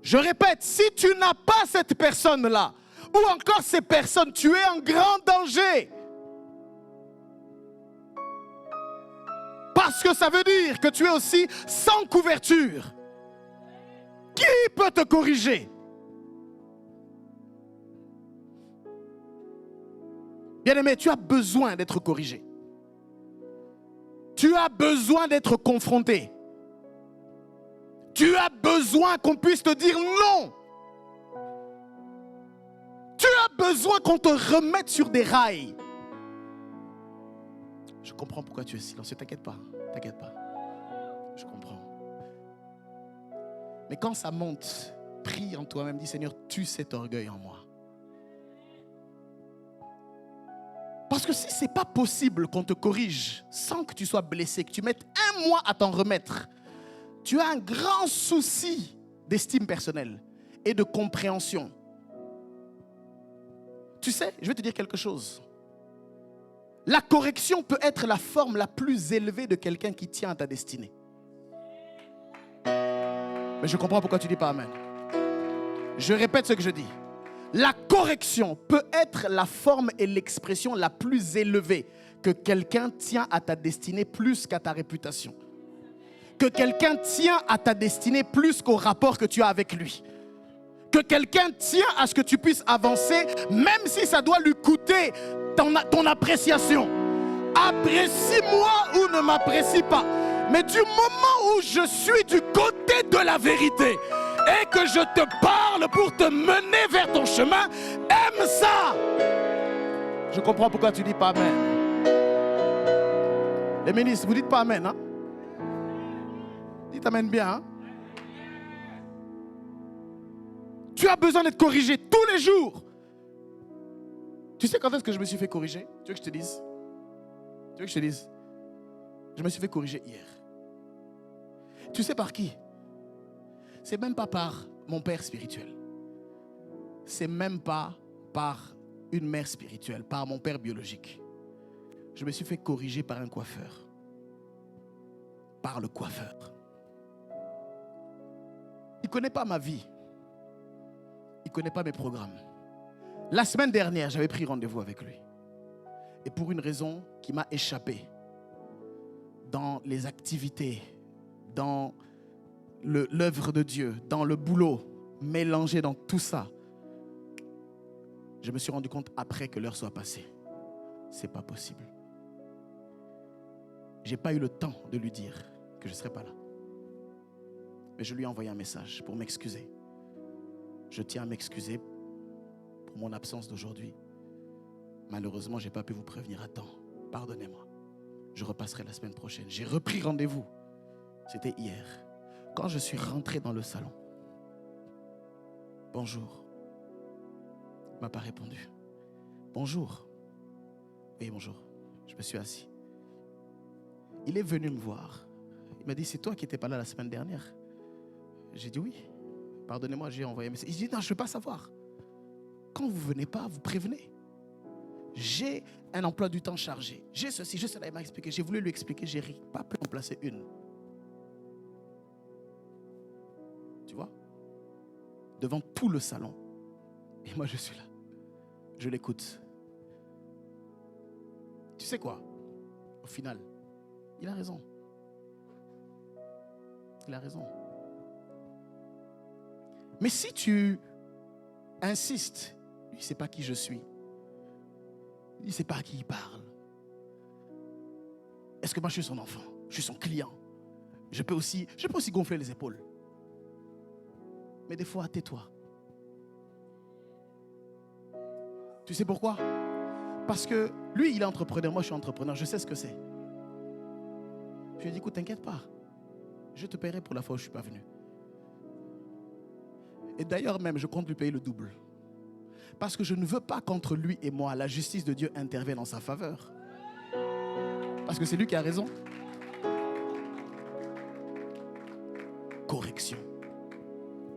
Je répète, si tu n'as pas cette personne-là, ou encore ces personnes, tu es en grand danger. Parce que ça veut dire que tu es aussi sans couverture. Qui peut te corriger? Bien-aimé, tu as besoin d'être corrigé. Tu as besoin d'être confronté. Tu as besoin qu'on puisse te dire non. Tu as besoin qu'on te remette sur des rails. Je comprends pourquoi tu es silencieux. T'inquiète pas. T'inquiète pas. Je comprends. Mais quand ça monte, prie en toi-même. Dis Seigneur, tue cet orgueil en moi. Parce que si ce n'est pas possible qu'on te corrige sans que tu sois blessé, que tu mettes 1 mois à t'en remettre, tu as un grand souci d'estime personnelle et de compréhension. Tu sais, je vais te dire quelque chose. La correction peut être la forme la plus élevée de quelqu'un qui tient à ta destinée. Mais je comprends pourquoi tu ne dis pas Amen. Je répète ce que je dis. La correction peut être la forme et l'expression la plus élevée que quelqu'un tient à ta destinée plus qu'à ta réputation. Que quelqu'un tient à ta destinée plus qu'au rapport que tu as avec lui. Que quelqu'un tient à ce que tu puisses avancer, même si ça doit lui coûter ton appréciation. Apprécie-moi ou ne m'apprécie pas. Mais du moment où je suis du côté de la vérité et que je te parle pour te mener vers ton chemin, aime ça. Je comprends pourquoi tu dis pas Amen. Les ministres, vous dites pas Amen, hein? Dites Amen bien, hein? Tu as besoin d'être corrigé tous les jours. Tu sais quand est-ce que je me suis fait corriger? Tu veux que je te dise? Tu veux que je te dise? Je me suis fait corriger hier. Tu sais par qui? C'est même pas par mon père spirituel. C'est même pas par une mère spirituelle, par mon père biologique. Je me suis fait corriger par un coiffeur. Par le coiffeur. Il ne connaît pas ma vie. Il ne connaît pas mes programmes. La semaine dernière, j'avais pris rendez-vous avec lui. Et pour une raison qui m'a échappé, dans les activités, dans l'œuvre de Dieu, dans le boulot, mélangé dans tout ça, je me suis rendu compte après que l'heure soit passée. C'est pas possible. J'ai pas eu le temps de lui dire que je ne serais pas là. Mais je lui ai envoyé un message pour m'excuser. Je tiens à m'excuser pour mon absence d'aujourd'hui. Malheureusement, je n'ai pas pu vous prévenir à temps. Pardonnez-moi. Je repasserai la semaine prochaine. J'ai repris rendez-vous. C'était hier. Quand je suis rentré dans le salon, bonjour. Il ne m'a pas répondu. Bonjour. Oui, bonjour. Je me suis assis. Il est venu me voir. Il m'a dit, c'est toi qui n'étais pas là la semaine dernière. J'ai dit oui. Pardonnez-moi, j'ai envoyé un message. Il dit, non, je ne veux pas savoir. Quand vous ne venez pas, vous prévenez. J'ai un emploi du temps chargé. J'ai ceci, j'ai cela. Il m'a expliqué. J'ai voulu lui expliquer. Je n'ai pas pu en placer une. Tu vois? Devant tout le salon. Et moi, je suis là. Je l'écoute. Tu sais quoi? Au final, il a raison. Il a raison. Mais si tu insistes, lui, il ne sait pas qui je suis. Il ne sait pas à qui il parle. Est-ce que moi, je suis son enfant? Je suis son client. Je peux aussi gonfler les épaules. Mais des fois, tais-toi. Tu sais pourquoi? Parce que lui, il est entrepreneur. Moi, je suis entrepreneur. Je sais ce que c'est. Je lui ai dit, écoute, t'inquiète pas. Je te paierai pour la fois où je ne suis pas venu. Et d'ailleurs même, je compte lui payer le double. Parce que je ne veux pas qu'entre lui et moi, la justice de Dieu intervienne en sa faveur. Parce que c'est lui qui a raison. Correction.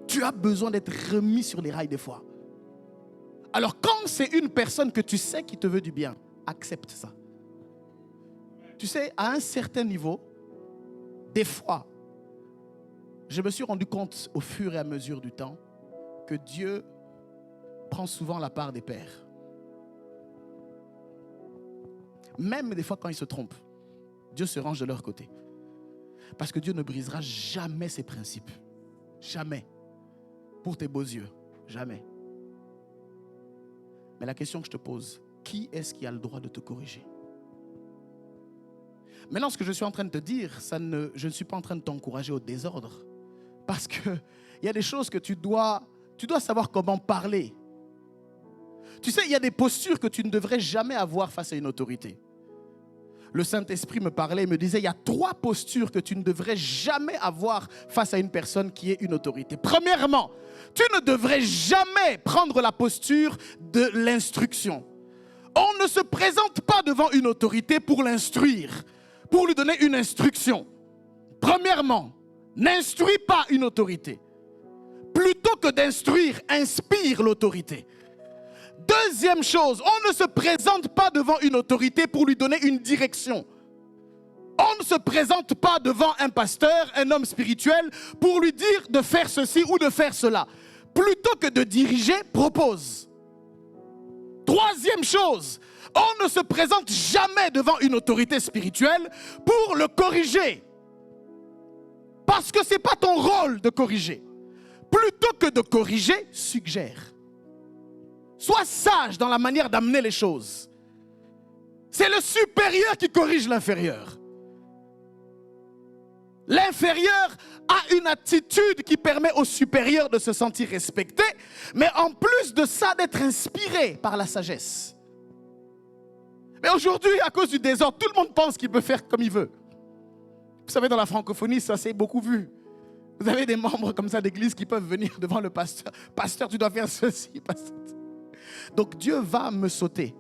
Tu as besoin d'être remis sur les rails des fois. Alors quand c'est une personne que tu sais qui te veut du bien, accepte ça. Tu sais, à un certain niveau, des fois, je me suis rendu compte au fur et à mesure du temps que Dieu prend souvent la part des pères. Même des fois quand ils se trompent, Dieu se range de leur côté. Parce que Dieu ne brisera jamais ses principes. Jamais. Pour tes beaux yeux. Jamais. Mais la question que je te pose, qui est-ce qui a le droit de te corriger? Maintenant, ce que je suis en train de te dire, je ne suis pas en train de t'encourager au désordre. Parce qu'il y a des choses que tu dois savoir comment parler. Tu sais, il y a des postures que tu ne devrais jamais avoir face à une autorité. Le Saint-Esprit me parlait et me disait, il y a 3 postures que tu ne devrais jamais avoir face à une personne qui est une autorité. Premièrement, tu ne devrais jamais prendre la posture de l'instruction. On ne se présente pas devant une autorité pour l'instruire, pour lui donner une instruction. Premièrement, n'instruis pas une autorité. Plutôt que d'instruire, inspire l'autorité. Deuxième chose, on ne se présente pas devant une autorité pour lui donner une direction. On ne se présente pas devant un pasteur, un homme spirituel, pour lui dire de faire ceci ou de faire cela. Plutôt que de diriger, propose. Troisième chose, on ne se présente jamais devant une autorité spirituelle pour le corriger. Parce que ce n'est pas ton rôle de corriger. Plutôt que de corriger, suggère. Sois sage dans la manière d'amener les choses. C'est le supérieur qui corrige l'inférieur. L'inférieur a une attitude qui permet au supérieur de se sentir respecté, mais en plus de ça, d'être inspiré par la sagesse. Mais aujourd'hui, à cause du désordre, tout le monde pense qu'il peut faire comme il veut. Vous savez, dans la francophonie, ça s'est beaucoup vu. Vous avez des membres comme ça d'église qui peuvent venir devant le pasteur. Pasteur, tu dois faire ceci. Pasteur. Donc Dieu va me sauter.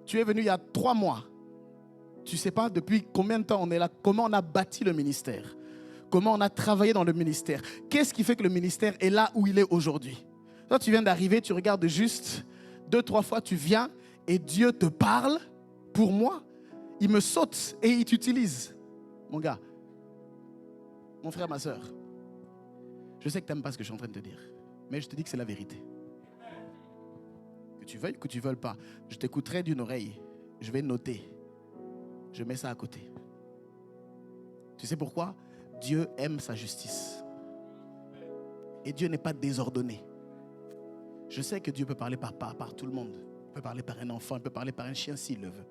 Tu es venu il y a 3 mois. Tu ne sais pas depuis combien de temps on est là, comment on a bâti le ministère, comment on a travaillé dans le ministère. Qu'est-ce qui fait que le ministère est là où il est aujourd'hui? Toi, tu viens d'arriver, tu regardes juste 2-3 fois, tu viens et Dieu te parle pour moi. Il me saute et il t'utilise. Mon gars, mon frère, ma soeur, je sais que tu n'aimes pas ce que je suis en train de te dire, mais je te dis que c'est la vérité. Que tu veuilles ou que tu ne veuilles pas, je t'écouterai d'une oreille, je vais noter, je mets ça à côté. Tu sais pourquoi? Dieu aime sa justice. Et Dieu n'est pas désordonné. Je sais que Dieu peut parler par tout le monde. Il peut parler par un enfant, il peut parler par un chien s'il le veut.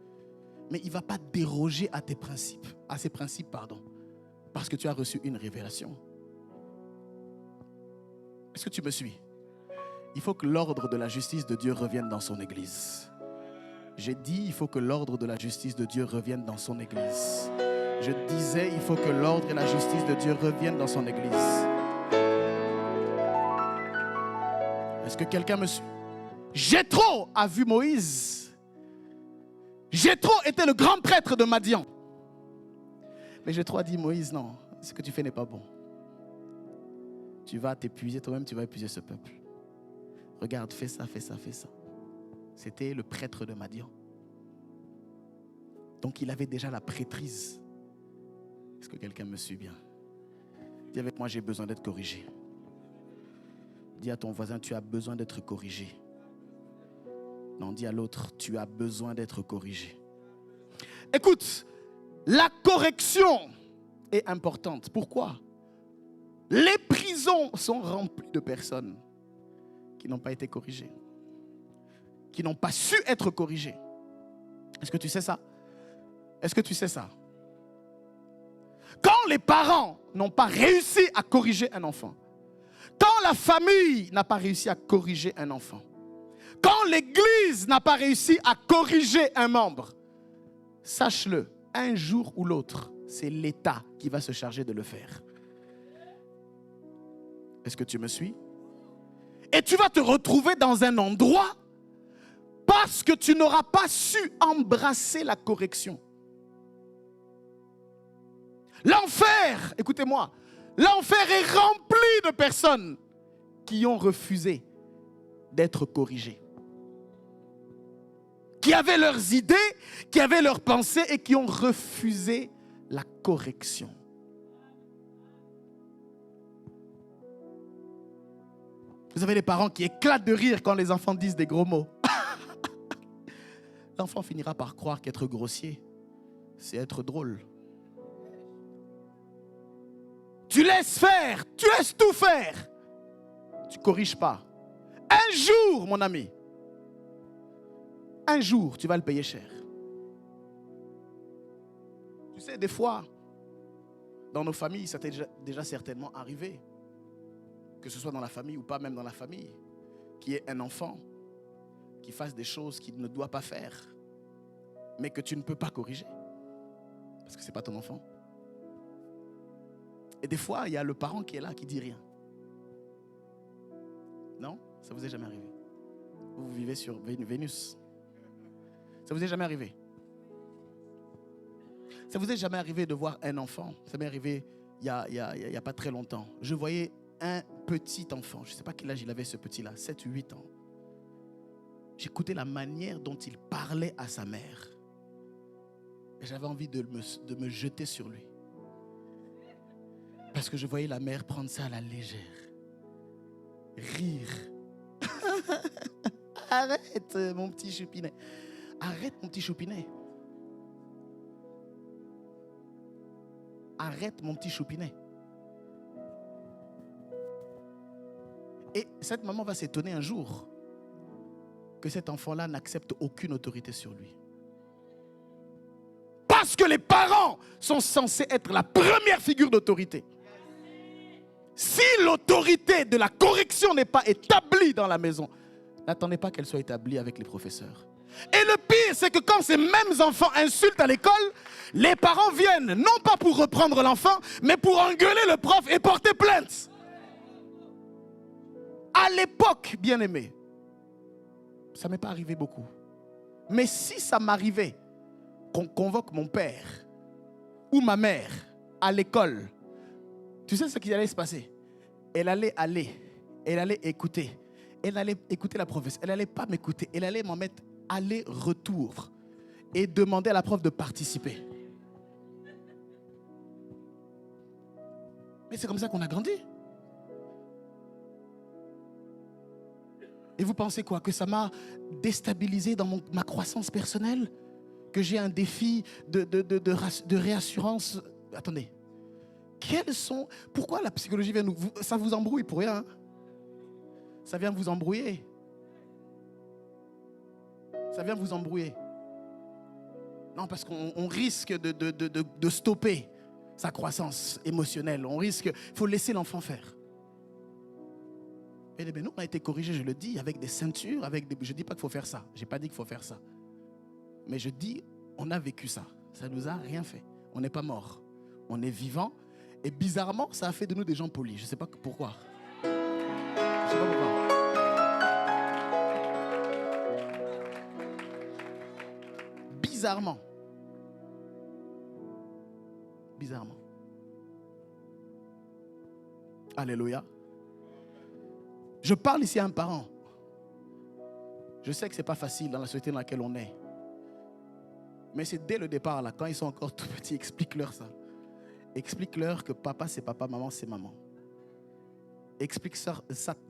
Mais il ne va pas déroger à tes principes, à ses principes, parce que tu as reçu une révélation. Est-ce que tu me suis? Il faut que l'ordre de la justice de Dieu revienne dans son église. J'ai dit, il faut que l'ordre de la justice de Dieu revienne dans son église. Je disais, il faut que l'ordre et la justice de Dieu reviennent dans son église. Est-ce que quelqu'un me suit? Jéthro a vu Moïse. Jéthro était le grand prêtre de Madian. Mais Jéthro a dit, Moïse, non, ce que tu fais n'est pas bon. Tu vas t'épuiser toi-même, tu vas épuiser ce peuple. Regarde, fais ça, fais ça, fais ça. C'était le prêtre de Madian. Donc il avait déjà la prêtrise. Est-ce que quelqu'un me suit bien? Dis avec moi, j'ai besoin d'être corrigé. Dis à ton voisin, tu as besoin d'être corrigé. Non, dis à l'autre, tu as besoin d'être corrigé. Écoute, la correction est importante. Pourquoi? Les prisons sont remplies de personnes qui n'ont pas été corrigées, qui n'ont pas su être corrigées. Est-ce que tu sais ça? Est-ce que tu sais ça? Quand les parents n'ont pas réussi à corriger un enfant, quand la famille n'a pas réussi à corriger un enfant, quand l'église n'a pas réussi à corriger un membre, sache-le, un jour ou l'autre, c'est l'État qui va se charger de le faire. Est-ce que tu me suis? Et tu vas te retrouver dans un endroit parce que tu n'auras pas su embrasser la correction. L'enfer, écoutez-moi, l'enfer est rempli de personnes qui ont refusé d'être corrigées. Qui avaient leurs idées, qui avaient leurs pensées et qui ont refusé la correction. Vous avez des parents qui éclatent de rire quand les enfants disent des gros mots. L'enfant finira par croire qu'être grossier, c'est être drôle. Tu laisses faire, tu laisses tout faire. Tu ne corriges pas. Un jour, mon ami, un jour, tu vas le payer cher. Tu sais, des fois, dans nos familles, ça t'est déjà certainement arrivé, que ce soit dans la famille ou pas même dans la famille, qu'il y ait un enfant qui fasse des choses qu'il ne doit pas faire, mais que tu ne peux pas corriger, parce que ce n'est pas ton enfant. Et des fois, il y a le parent qui est là, qui ne dit rien. Non? Ça vous est jamais arrivé? Vous vivez sur Vénus. Ça vous est jamais arrivé? Ça vous est jamais arrivé de voir un enfant? Ça m'est arrivé il y a pas très longtemps. Je voyais un petit enfant. Je ne sais pas quel âge il avait, ce petit-là. 7 ou 8 ans. J'écoutais la manière dont il parlait à sa mère. Et j'avais envie de me jeter sur lui. Parce que je voyais la mère prendre ça à la légère. Rire. Arrête, mon petit choupinet. Arrête, mon petit choupinet. Arrête, mon petit choupinet. Et cette maman va s'étonner un jour que cet enfant-là n'accepte aucune autorité sur lui. Parce que les parents sont censés être la première figure d'autorité. Si l'autorité de la correction n'est pas établie dans la maison, n'attendez pas qu'elle soit établie avec les professeurs. Et le pire, c'est que quand ces mêmes enfants insultent à l'école, les parents viennent, non pas pour reprendre l'enfant, mais pour engueuler le prof et porter plainte. À l'époque, bien aimé, ça ne m'est pas arrivé beaucoup. Mais si ça m'arrivait qu'on convoque mon père ou ma mère à l'école, tu sais ce qui allait se passer? Elle allait écouter. Elle allait écouter la professeure. Elle n'allait pas m'écouter. Elle allait m'en mettre aller-retour et demander à la prof de participer. Mais c'est comme ça qu'on a grandi. Et vous pensez quoi? Que ça m'a déstabilisé dans ma croissance personnelle? Que j'ai un défi de réassurance? Attendez. Pourquoi la psychologie vient ça vous embrouille pour rien, hein? Ça vient vous embrouiller. Ça vient vous embrouiller. Non, parce qu'on risque de stopper sa croissance émotionnelle. Il faut laisser l'enfant faire. Et nous, on a été corrigés, je le dis, avec des ceintures, je ne dis pas qu'il faut faire ça. Je n'ai pas dit qu'il faut faire ça. Mais je dis, on a vécu ça. Ça ne nous a rien fait. On n'est pas mort. On est vivant. Et bizarrement, ça a fait de nous des gens polis. Je ne sais pas pourquoi. Je ne sais pas pourquoi. Bizarrement. Alléluia. Je parle ici à un parent. Je sais que ce n'est pas facile dans la société dans laquelle on est. Mais c'est dès le départ, là, quand ils sont encore tout petits, explique-leur ça. Explique-leur que papa, c'est papa, maman, c'est maman. Explique ça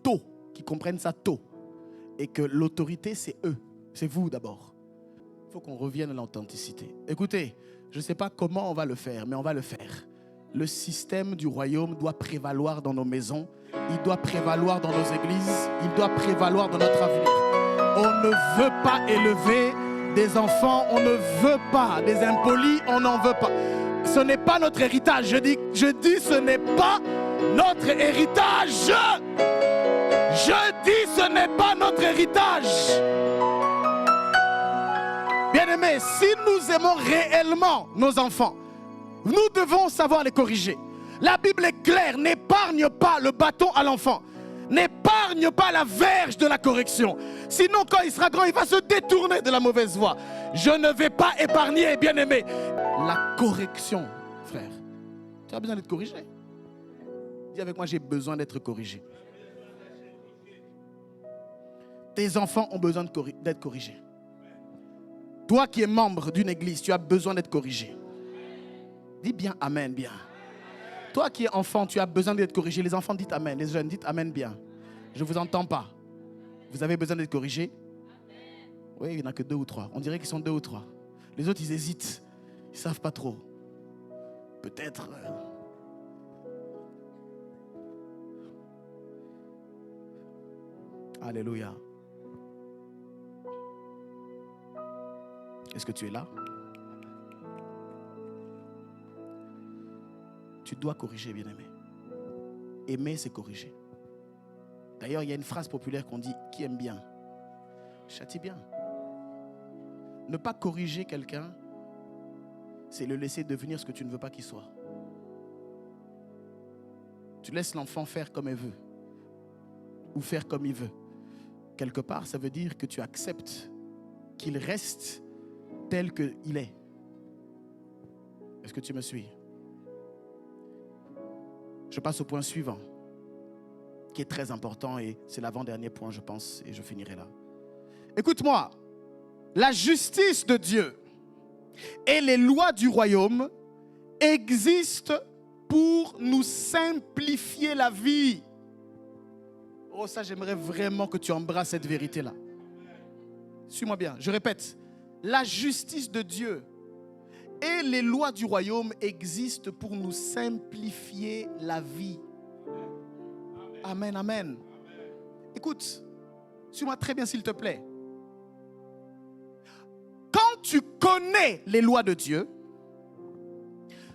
tôt, qu'ils comprennent ça tôt. Et que l'autorité, c'est eux. C'est vous d'abord. Il faut qu'on revienne à l'authenticité. Écoutez, je ne sais pas comment on va le faire, mais on va le faire. Le système du royaume doit prévaloir dans nos maisons. Il doit prévaloir dans nos églises. Il doit prévaloir dans notre avenir. On ne veut pas élever des enfants. On ne veut pas des impolis. On n'en veut pas. Ce n'est pas notre héritage. Je dis ce n'est pas notre héritage. Je dis ce n'est pas notre héritage. Bien-aimés, si nous aimons réellement nos enfants, nous devons savoir les corriger. La Bible est claire, n'épargne pas le bâton à l'enfant. N'épargne pas la verge de la correction. Sinon, quand il sera grand, il va se détourner de la mauvaise voie. Je ne vais pas épargner, bien-aimé, la correction, frère. Tu as besoin d'être corrigé. Dis avec moi, j'ai besoin d'être corrigé. Tes enfants ont besoin d'être corrigés. Toi qui es membre d'une église, tu as besoin d'être corrigé. Dis bien amen, bien. Toi qui es enfant, tu as besoin d'être corrigé. Les enfants, dites amen. Les jeunes, dites amen bien. Je ne vous entends pas. Vous avez besoin d'être corrigé? Oui, il n'y en a que 2 ou 3. On dirait qu'ils sont 2 ou 3. Les autres, ils hésitent. Ils ne savent pas trop. Peut-être... Alléluia. Est-ce que tu es là? Tu dois corriger, bien-aimé. Aimer, c'est corriger. D'ailleurs, il y a une phrase populaire qu'on dit, qui aime bien, châtie bien. Ne pas corriger quelqu'un, c'est le laisser devenir ce que tu ne veux pas qu'il soit. Tu laisses l'enfant faire comme elle veut, ou faire comme il veut. Quelque part, ça veut dire que tu acceptes qu'il reste tel qu'il est. Est-ce que tu me suis? Je passe au point suivant, qui est très important et c'est l'avant-dernier point, je pense, et je finirai là. Écoute-moi, la justice de Dieu et les lois du royaume existent pour nous simplifier la vie. Oh, ça, j'aimerais vraiment que tu embrasses cette vérité-là. Suis-moi bien, je répète, la justice de Dieu et les lois du royaume existent pour nous simplifier la vie. Amen, amen. Écoute, suis-moi très bien s'il te plaît. Quand tu connais les lois de Dieu,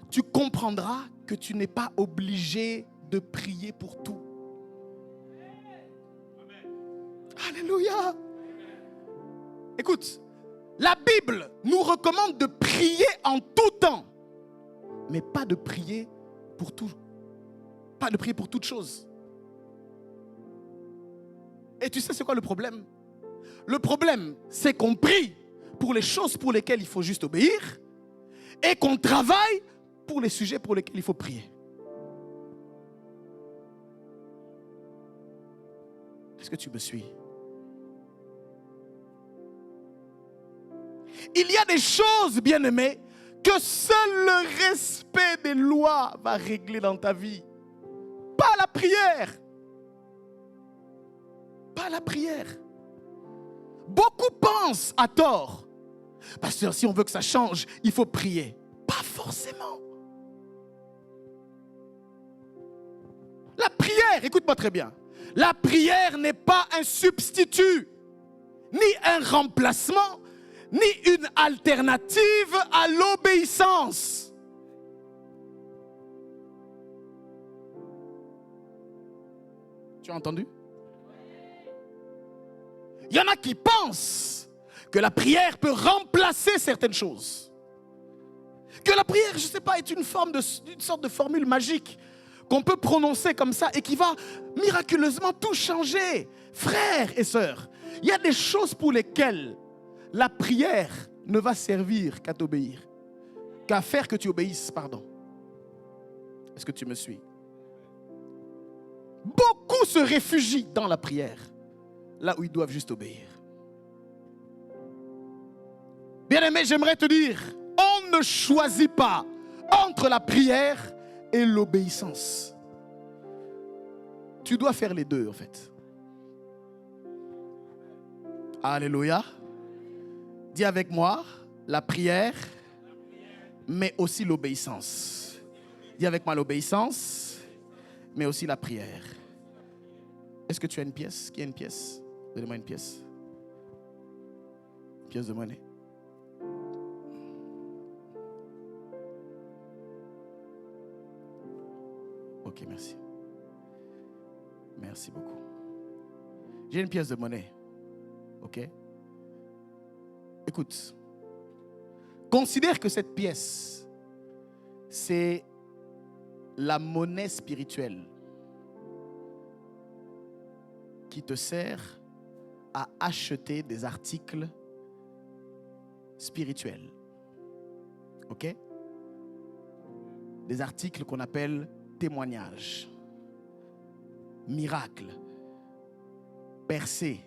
tu comprendras que tu n'es pas obligé de prier pour tout. Alléluia. Écoute, La Bible nous recommande de prier en tout temps, mais pas de prier pour tout. Pas de prier pour toute chose. Et tu sais c'est quoi le problème? Le problème, c'est qu'on prie pour les choses pour lesquelles il faut juste obéir et qu'on travaille pour les sujets pour lesquels il faut prier. Est-ce que tu me suis? Il y a des choses, bien-aimés, que seul le respect des lois va régler dans ta vie. Pas la prière. Pas la prière. Beaucoup pensent à tort. Pasteur, si on veut que ça change, il faut prier. Pas forcément. La prière, écoute-moi très bien. La prière n'est pas un substitut, ni un remplacement, ni une alternative à l'obéissance. Tu as entendu? Il y en a qui pensent que la prière peut remplacer certaines choses. Que la prière, je ne sais pas, est une sorte de formule magique qu'on peut prononcer comme ça et qui va miraculeusement tout changer. Frères et sœurs, il y a des choses pour lesquelles la prière ne va servir qu'à t'obéir, qu'à faire que tu obéisses, pardon. Est-ce que tu me suis? Beaucoup se réfugient dans la prière, là où ils doivent juste obéir. Bien-aimé, j'aimerais te dire, on ne choisit pas entre la prière et l'obéissance. Tu dois faire les deux, en fait. Alléluia. Dis avec moi, la prière, mais aussi l'obéissance. Dis avec moi l'obéissance, mais aussi la prière. Est-ce que tu as une pièce? Qui a une pièce? Donnez-moi une pièce. Une pièce de monnaie. Ok, merci. Merci beaucoup. J'ai une pièce de monnaie. Ok? Écoute. Considère que cette pièce, c'est la monnaie spirituelle qui te sert à acheter des articles spirituels. Ok? Des articles qu'on appelle témoignages, miracles, percées,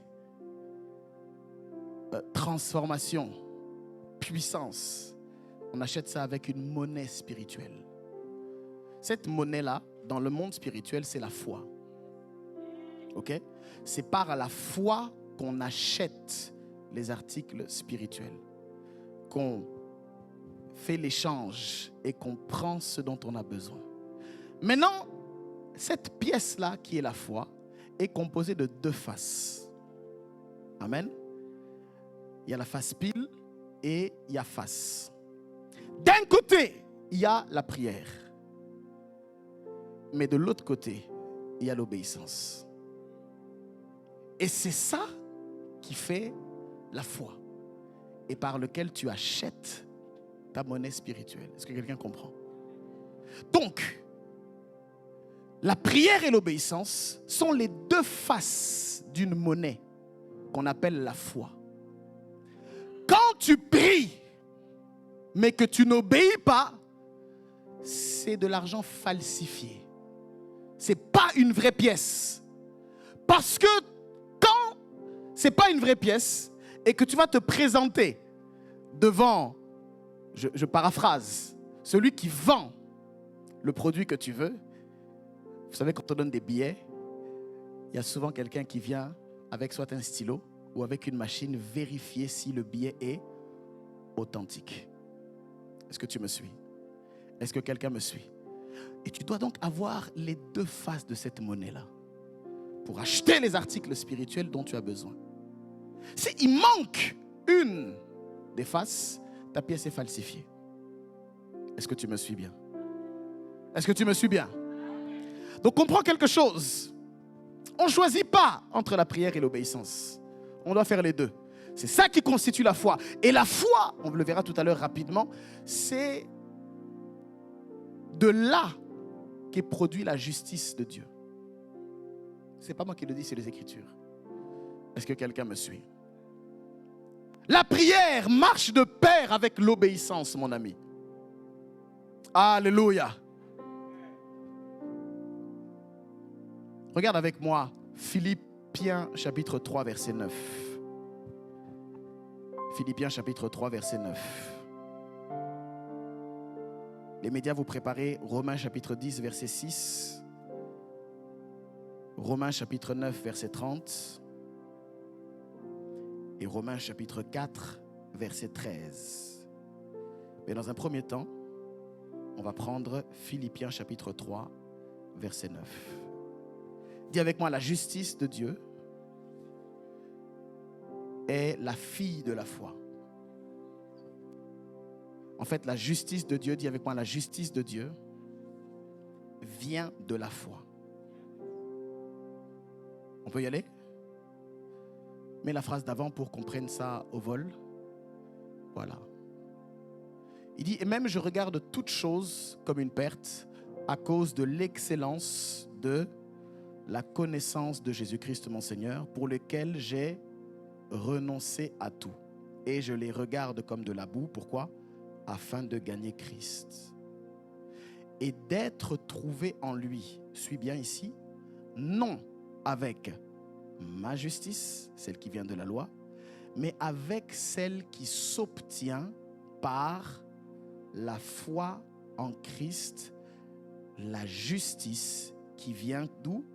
transformation, puissance. On achète ça avec une monnaie spirituelle. Cette monnaie-là, dans le monde spirituel, c'est la foi. Ok? C'est par la foi qu'on achète les articles spirituels, qu'on fait l'échange et qu'on prend ce dont on a besoin. Maintenant, cette pièce-là, qui est la foi, est composée de deux faces. Amen. Il y a la face pile et il y a face. D'un côté, il y a la prière. Mais de l'autre côté, il y a l'obéissance. Et c'est ça qui fait la foi. Et par lequel tu achètes ta monnaie spirituelle. Est-ce que quelqu'un comprend? Donc, la prière et l'obéissance sont les deux faces d'une monnaie qu'on appelle la foi. Quand tu pries, mais que tu n'obéis pas, c'est de l'argent falsifié. Ce n'est pas une vraie pièce. Parce que quand ce n'est pas une vraie pièce et que tu vas te présenter devant, je paraphrase, celui qui vend le produit que tu veux. Vous savez, quand on donne des billets, il y a souvent quelqu'un qui vient avec soit un stylo ou avec une machine vérifier si le billet est authentique. Est-ce que tu me suis? Est-ce que quelqu'un me suit? Et tu dois donc avoir les deux faces de cette monnaie-là pour acheter les articles spirituels dont tu as besoin. S'il manque une des faces, ta pièce est falsifiée. Est-ce que tu me suis bien? Est-ce que tu me suis bien? Donc comprends quelque chose. On ne choisit pas entre la prière et l'obéissance. On doit faire les deux. C'est ça qui constitue la foi. Et la foi, on le verra tout à l'heure rapidement, c'est de là qu'est produit la justice de Dieu. Ce n'est pas moi qui le dis, c'est les Écritures. Est-ce que quelqu'un me suit? La prière marche de pair avec l'obéissance, mon ami. Alléluia. Regarde avec moi Philippiens chapitre 3 verset 9. Philippiens chapitre 3 verset 9. Les médias, vous préparez Romains chapitre 10 verset 6. Romains chapitre 9 verset 30. Et Romains chapitre 4 verset 13. Mais dans un premier temps, on va prendre Philippiens chapitre 3 verset 9. Dis avec moi, la justice de Dieu est la fille de la foi. En fait, la justice de Dieu, dis avec moi, la justice de Dieu vient de la foi. On peut y aller? Mets la phrase d'avant pour qu'on prenne ça au vol. Voilà. Il dit, et même je regarde toute chose comme une perte à cause de l'excellence de la connaissance de Jésus-Christ mon Seigneur, pour lequel j'ai renoncé à tout. Et je les regarde comme de la boue. Pourquoi? Afin de gagner Christ. Et d'être trouvé en lui. Suis bien ici. Non avec ma justice, celle qui vient de la loi, mais avec celle qui s'obtient par la foi en Christ, la justice qui vient d'où?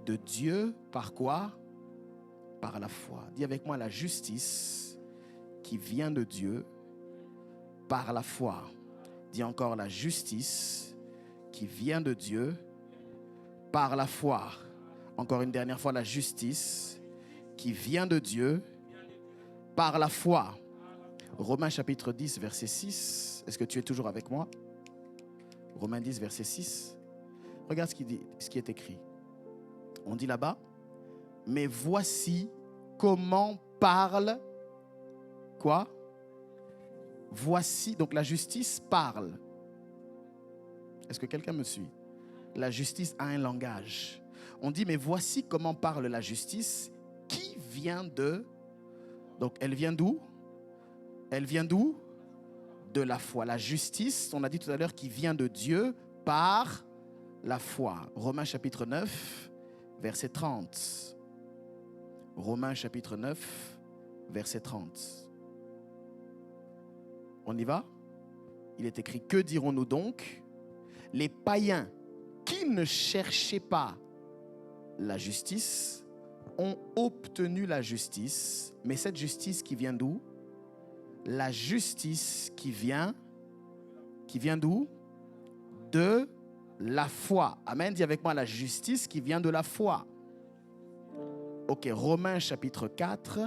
De Dieu, par quoi? Par la foi. Dis avec moi, la justice qui vient de Dieu par la foi. Dis encore, la justice qui vient de Dieu par la foi. Encore une dernière fois, la justice qui vient de Dieu par la foi. Romains chapitre 10, verset 6. Est-ce que tu es toujours avec moi? Romains 10, verset 6. Regarde ce qui est écrit. On dit là-bas, mais voici comment parle quoi? Voici, donc la justice parle. Est-ce que quelqu'un me suit? La justice a un langage. On dit, mais voici comment parle la justice qui vient de... Donc, elle vient d'où? Elle vient d'où? De la foi. La justice, on a dit tout à l'heure, qui vient de Dieu par la foi. Romains chapitre 9, verset 30. Romains chapitre 9, verset 30. On y va? Il est écrit, que dirons-nous donc? Les païens qui ne cherchaient pas la justice ont obtenu la justice. Mais cette justice qui vient d'où? La justice qui vient d'où? De la foi. Amen. Dis avec moi, la justice qui vient de la foi. Ok, Romains chapitre 4,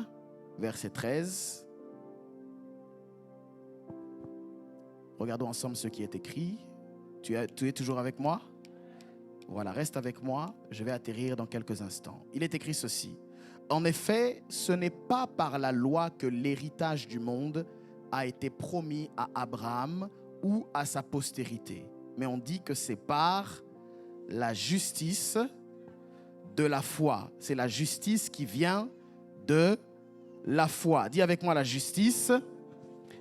verset 13. Regardons ensemble ce qui est écrit. Tu es toujours avec moi? Voilà, reste avec moi. Je vais atterrir dans quelques instants. Il est écrit ceci. En effet, ce n'est pas par la loi que l'héritage du monde a été promis à Abraham ou à sa postérité. Mais on dit que c'est par la justice de la foi. C'est la justice qui vient de la foi. Dis avec moi, la justice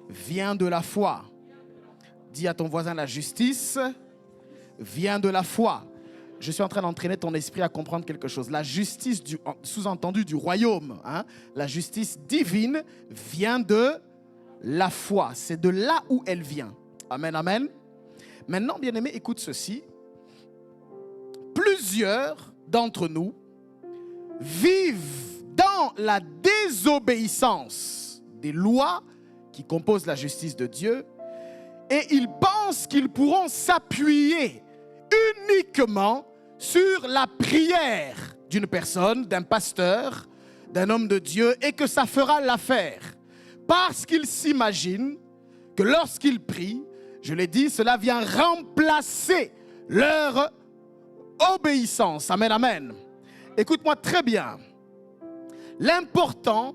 vient de la foi. Dis à ton voisin, la justice vient de la foi. Je suis en train d'entraîner ton esprit à comprendre quelque chose. La justice, sous-entendu du royaume, la justice divine vient de la foi. C'est de là où elle vient. Amen, amen. Maintenant, bien-aimé, écoute ceci. Plusieurs d'entre nous vivent dans la désobéissance des lois qui composent la justice de Dieu et ils pensent qu'ils pourront s'appuyer uniquement sur la prière d'une personne, d'un pasteur, d'un homme de Dieu et que ça fera l'affaire. Parce qu'ils s'imaginent que lorsqu'ils prient, je l'ai dit, cela vient remplacer leur obéissance. Amen, amen. Écoute-moi très bien. L'important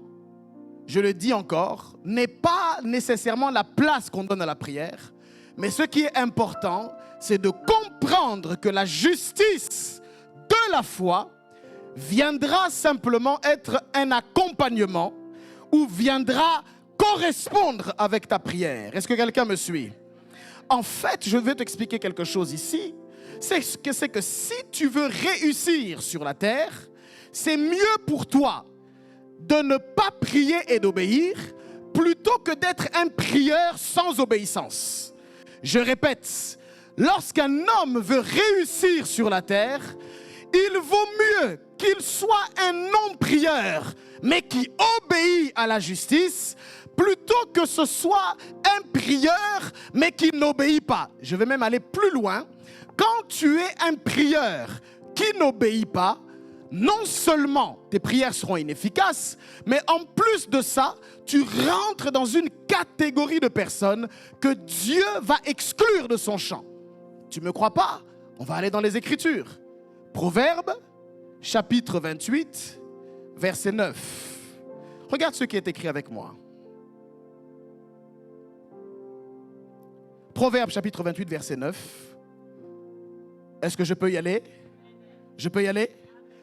je le dis encore, n'est pas nécessairement la place qu'on donne à la prière, mais ce qui est important, c'est de comprendre que la justice de la foi viendra simplement être un accompagnement ou viendra correspondre avec ta prière. Est-ce que quelqu'un me suit? En fait, je vais t'expliquer quelque chose ici. C'est que si tu veux réussir sur la terre, c'est mieux pour toi de ne pas prier et d'obéir plutôt que d'être un prieur sans obéissance. Je répète, lorsqu'un homme veut réussir sur la terre, il vaut mieux qu'il soit un non-prieur, mais qui obéit à la justice, plutôt que ce soit un prieur, mais qui n'obéit pas. Je vais même aller plus loin. Quand tu es un prieur qui n'obéit pas, non seulement tes prières seront inefficaces, mais en plus de ça, tu rentres dans une catégorie de personnes que Dieu va exclure de son champ. Tu ne me crois pas? On va aller dans les Écritures. Proverbe, chapitre 28, verset 9. Regarde ce qui est écrit avec moi. Proverbe, chapitre 28, verset 9. Est-ce que je peux y aller? Je peux y aller?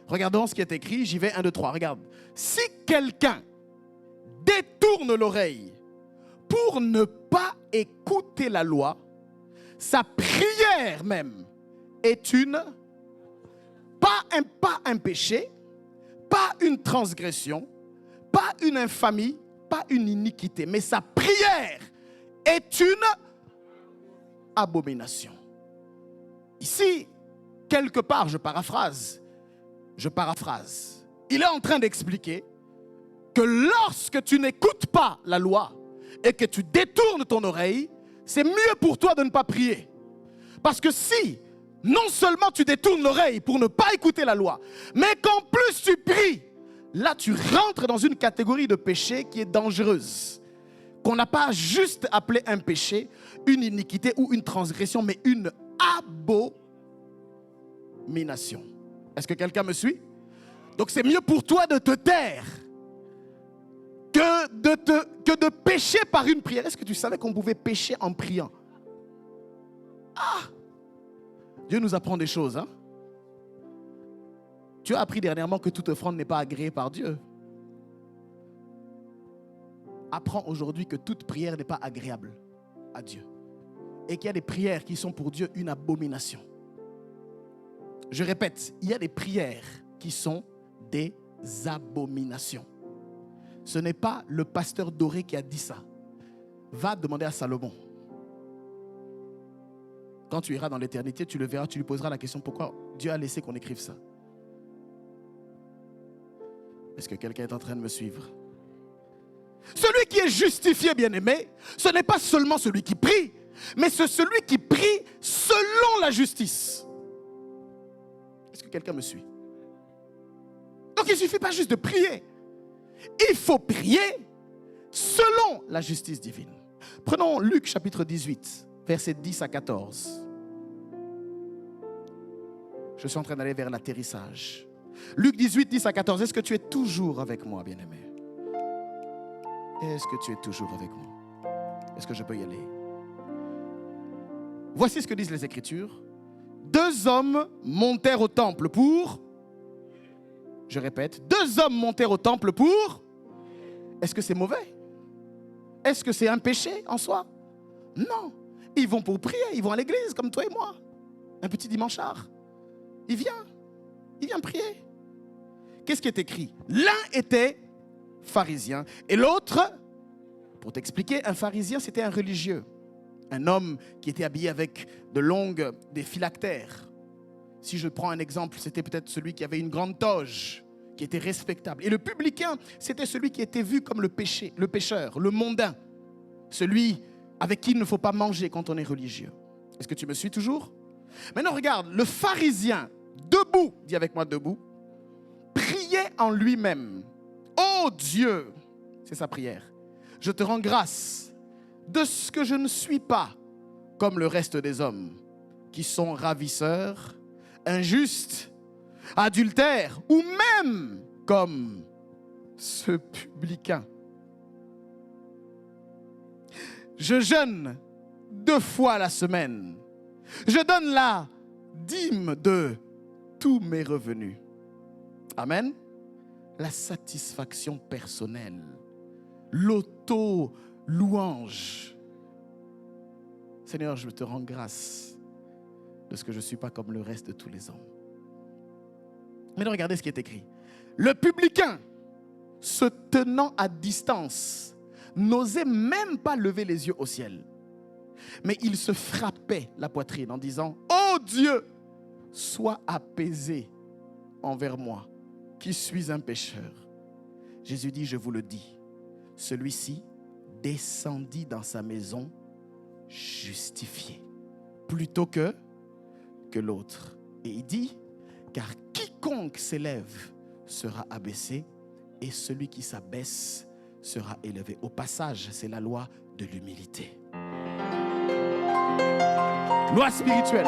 Regardons ce qui est écrit, j'y vais, 1, 2, 3, regarde. Si quelqu'un détourne l'oreille pour ne pas écouter la loi, sa prière même est pas un péché, pas une transgression, pas une infamie, pas une iniquité, mais sa prière est une abomination. Ici, quelque part, je paraphrase. Il est en train d'expliquer que lorsque tu n'écoutes pas la loi et que tu détournes ton oreille, c'est mieux pour toi de ne pas prier. Parce que si, non seulement tu détournes l'oreille pour ne pas écouter la loi, mais qu'en plus tu pries, là tu rentres dans une catégorie de péché qui est dangereuse. Qu'on n'a pas juste appelé un péché, une iniquité ou une transgression, mais une abomination. Est-ce que quelqu'un me suit? Donc c'est mieux pour toi de te taire que de pécher par une prière. Est-ce que tu savais qu'on pouvait pécher en priant? Ah! Dieu nous apprend des choses. Hein? Tu as appris dernièrement que toute offrande n'est pas agréée par Dieu. Apprends aujourd'hui que toute prière n'est pas agréable à Dieu. Et qu'il y a des prières qui sont pour Dieu une abomination. Je répète, il y a des prières qui sont des abominations. Ce n'est pas le pasteur Doré qui a dit ça. Va demander à Salomon. Quand tu iras dans l'éternité, tu le verras, tu lui poseras la question pourquoi Dieu a laissé qu'on écrive ça. Est-ce que quelqu'un est en train de me suivre? Celui qui est justifié, bien-aimé, ce n'est pas seulement celui qui prie, mais c'est celui qui prie selon la justice. Est-ce que quelqu'un me suit? Donc il ne suffit pas juste de prier. Il faut prier selon la justice divine. Prenons Luc chapitre 18, versets 10 à 14. Je suis en train d'aller vers l'atterrissage. Luc 18, 10 à 14. Est-ce que tu es toujours avec moi, bien-aimé? Est-ce que tu es toujours avec moi? Est-ce que je peux y aller? Voici ce que disent les Écritures. 2 hommes montèrent au temple pour... Je répète, 2 hommes montèrent au temple pour... Est-ce que c'est mauvais? Est-ce que c'est un péché en soi? Non. Ils vont pour prier, ils vont à l'église comme toi et moi. Un petit dimanchard. Il vient prier. Qu'est-ce qui est écrit? L'un était pharisien et l'autre, pour t'expliquer, un pharisien c'était un religieux. Un homme qui était habillé avec des phylactères. Si je prends un exemple, c'était peut-être celui qui avait une grande toge, qui était respectable. Et le publicain, c'était celui qui était vu comme le pécheur, le mondain. Celui avec qui il ne faut pas manger quand on est religieux. Est-ce que tu me suis toujours? Maintenant regarde, le pharisien, debout, dis avec moi debout, priait en lui-même. Oh Dieu, c'est sa prière. Je te rends grâce de ce que je ne suis pas comme le reste des hommes qui sont ravisseurs, injustes, adultères ou même comme ce publicain. Je jeûne 2 fois la semaine. Je donne la dîme de tous mes revenus. Amen. La satisfaction personnelle, l'auto-louange. Seigneur, je te rends grâce de ce que je ne suis pas comme le reste de tous les hommes. Maintenant, regardez ce qui est écrit. Le publicain, se tenant à distance, n'osait même pas lever les yeux au ciel. Mais il se frappait la poitrine en disant, « Oh Dieu, sois apaisé envers moi, qui suis un pécheur. » Jésus dit, je vous le dis, celui-ci descendit dans sa maison justifié, plutôt que l'autre. Et il dit, car quiconque s'élève sera abaissé, et celui qui s'abaisse sera élevé. Au passage, c'est la loi de l'humilité. Loi spirituelle.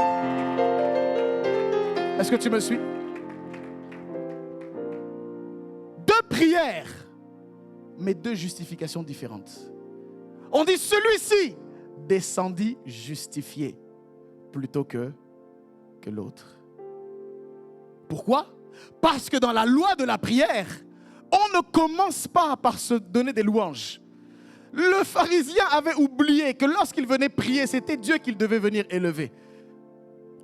Est-ce que tu me suis? 2 prières, mais 2 justifications différentes. On dit celui-ci descendit justifié plutôt que l'autre. Pourquoi? Parce que dans la loi de la prière, on ne commence pas par se donner des louanges. Le pharisien avait oublié que lorsqu'il venait prier, c'était Dieu qu'il devait venir élever.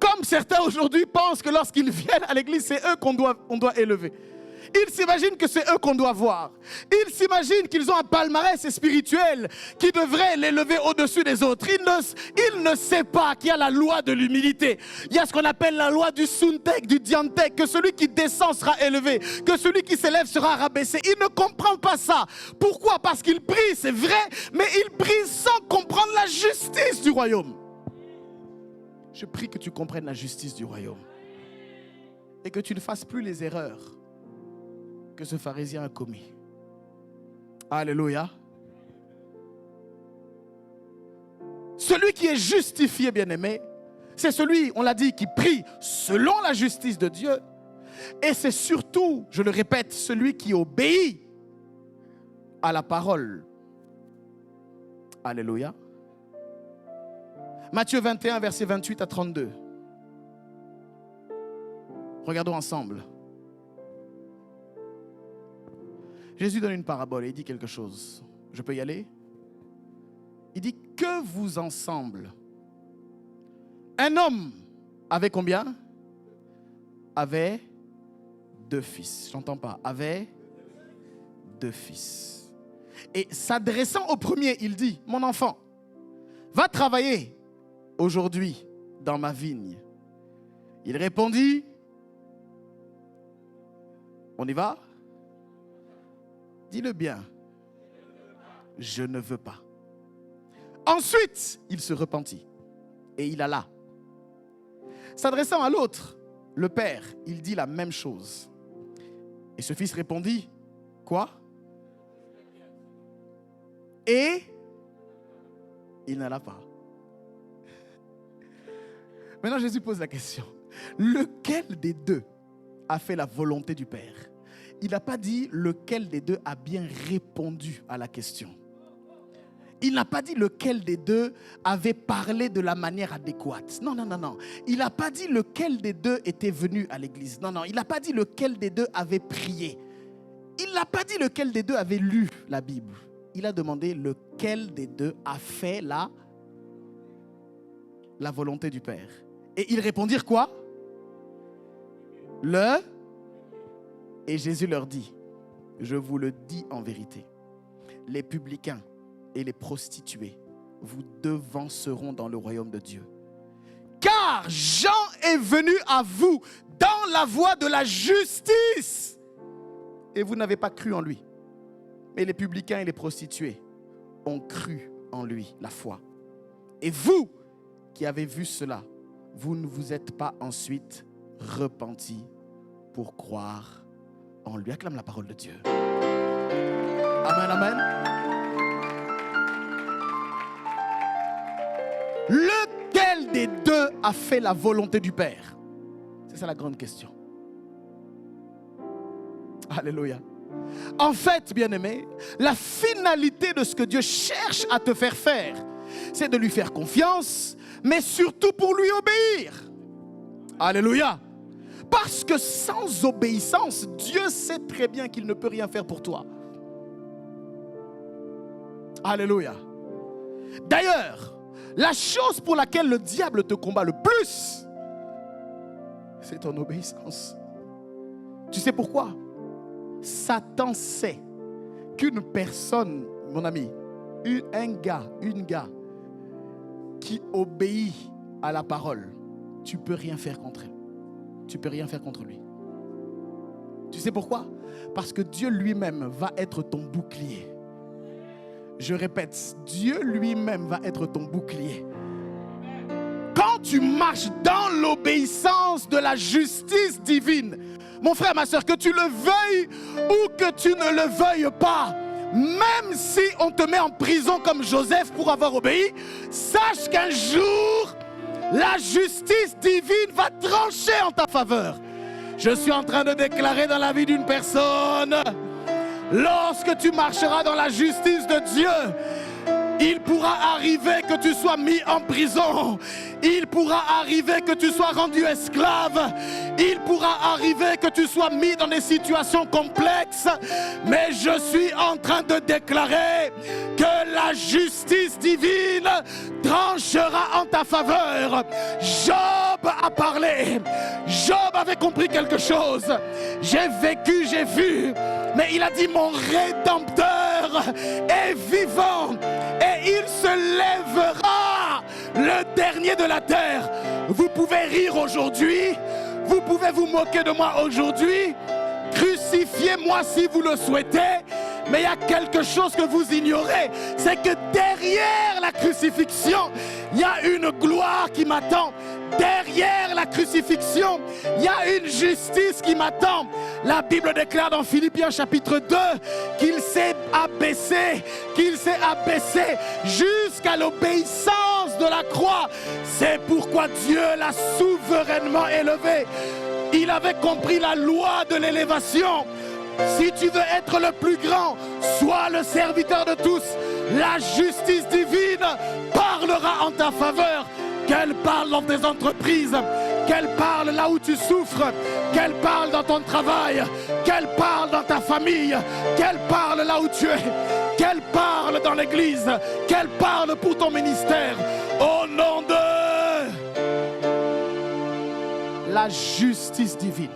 Comme certains aujourd'hui pensent que lorsqu'ils viennent à l'église, c'est eux qu'on doit élever. Ils s'imaginent que c'est eux qu'on doit voir. Ils s'imaginent qu'ils ont un palmarès spirituel qui devrait l'élever au-dessus des autres. Ils ne savent pas qu'il y a la loi de l'humilité. Il y a ce qu'on appelle la loi du Suntek, du Diantek, que celui qui descend sera élevé, que celui qui s'élève sera rabaissé. Il ne comprend pas ça. Pourquoi? Parce qu'il prie, c'est vrai, mais il prie sans comprendre la justice du royaume. Je prie que tu comprennes la justice du royaume et que tu ne fasses plus les erreurs que ce pharisien a commis. Alléluia. Celui qui est justifié, bien-aimé, c'est celui, on l'a dit, qui prie selon la justice de Dieu. Et c'est surtout, je le répète, celui qui obéit à la parole. Alléluia. Matthieu 21, versets 28 à 32. Regardons ensemble. Jésus donne une parabole et il dit quelque chose. Je peux y aller? Il dit, que vous ensemble, un homme avait combien? Avait 2 fils. J'entends pas. Avait 2 fils. Et s'adressant au premier, il dit, mon enfant, va travailler aujourd'hui dans ma vigne. Il répondit, on y va? Dis-le bien. Je ne veux pas. Ensuite, il se repentit et il alla. S'adressant à l'autre, le père, il dit la même chose. Et ce fils répondit, quoi? Et il n'alla pas. Maintenant, Jésus pose la question. Lequel des 2 a fait la volonté du Père? Il n'a pas dit lequel des 2 a bien répondu à la question. Il n'a pas dit lequel des 2 avait parlé de la manière adéquate. Non. Il n'a pas dit lequel des 2 était venu à l'église. Non. Il n'a pas dit lequel des 2 avait prié. Il n'a pas dit lequel des 2 avait lu la Bible. Il a demandé lequel des 2 a fait la volonté du Père. Et ils répondirent quoi? Et Jésus leur dit, je vous le dis en vérité, les publicains et les prostituées vous devanceront dans le royaume de Dieu. Car Jean est venu à vous dans la voie de la justice et vous n'avez pas cru en lui. Mais les publicains et les prostituées ont cru en lui, la foi. Et vous qui avez vu cela, vous ne vous êtes pas ensuite repentis pour croire en lui. Acclame la parole de Dieu. Amen, amen. Lequel des 2 a fait la volonté du Père? C'est ça la grande question. Alléluia. En fait, bien-aimé, la finalité de ce que Dieu cherche à te faire faire c'est de lui faire confiance, mais surtout pour lui obéir. Alléluia. Parce que sans obéissance, Dieu sait très bien qu'il ne peut rien faire pour toi. Alléluia. D'ailleurs, la chose pour laquelle le diable te combat le plus, c'est ton obéissance. Tu sais pourquoi? Satan sait qu'une personne, mon ami, une gars qui obéit à la parole, tu ne peux rien faire contre elle. Tu ne peux rien faire contre lui. Tu sais pourquoi? Parce que Dieu lui-même va être ton bouclier. Je répète, Dieu lui-même va être ton bouclier. Quand tu marches dans l'obéissance de la justice divine, mon frère, ma soeur, que tu le veuilles ou que tu ne le veuilles pas, même si on te met en prison comme Joseph pour avoir obéi, sache qu'un jour, la justice divine va trancher en ta faveur. Je suis en train de déclarer dans la vie d'une personne, lorsque tu marcheras dans la justice de Dieu, il pourra arriver que tu sois mis en prison. Il pourra arriver que tu sois rendu esclave. Il pourra arriver que tu sois mis dans des situations complexes. Mais je suis en train de déclarer que la justice divine tranchera en ta faveur. Job a parlé. Job avait compris quelque chose. J'ai vécu, j'ai vu. Mais il a dit, mon Rédempteur est vivant. Et il se lèvera, le dernier de la terre. Vous pouvez rire aujourd'hui, vous pouvez vous moquer de moi aujourd'hui, crucifiez-moi si vous le souhaitez, mais il y a quelque chose que vous ignorez, c'est que derrière la crucifixion, il y a une gloire qui m'attend. Derrière la crucifixion, il y a une justice qui m'attend. La Bible déclare dans Philippiens chapitre 2 qu'il s'est abaissé jusqu'à l'obéissance de la croix. C'est pourquoi Dieu l'a souverainement élevé. Il avait compris la loi de l'élévation. Si tu veux être le plus grand, sois le serviteur de tous. La justice divine parlera en ta faveur. Qu'elle parle dans tes entreprises, qu'elle parle là où tu souffres, qu'elle parle dans ton travail, qu'elle parle dans ta famille, qu'elle parle là où tu es, qu'elle parle dans l'église, qu'elle parle pour ton ministère. Au nom de la justice divine.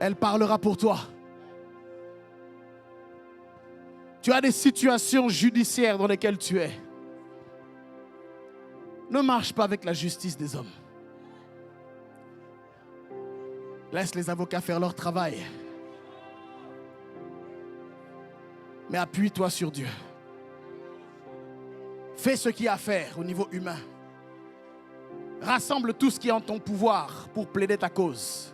Elle parlera pour toi. Tu as des situations judiciaires dans lesquelles tu es. Ne marche pas avec la justice des hommes. Laisse les avocats faire leur travail. Mais appuie-toi sur Dieu. Fais ce qu'il y a à faire au niveau humain. Rassemble tout ce qui est en ton pouvoir pour plaider ta cause.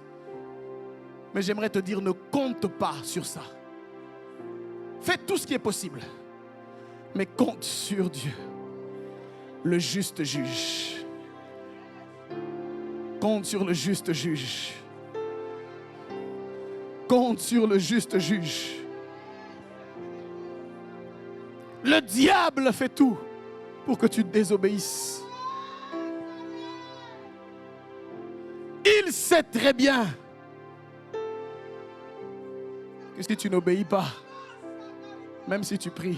Mais j'aimerais te dire, ne compte pas sur ça. Fais tout ce qui est possible, mais compte sur Dieu, le juste juge. Compte sur le juste juge. Compte sur le juste juge. Le diable fait tout pour que tu désobéisses. Il sait très bien que si tu n'obéis pas, même si tu pries,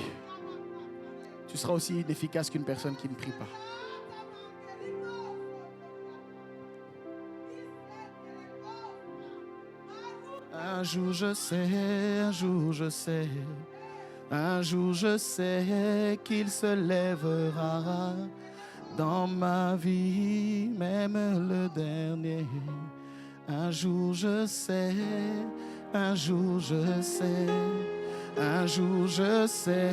tu seras aussi inefficace qu'une personne qui ne prie pas. Un jour je sais, un jour je sais, un jour je sais qu'il se lèvera dans ma vie, même le dernier. Un jour je sais, un jour je sais. Un jour je sais,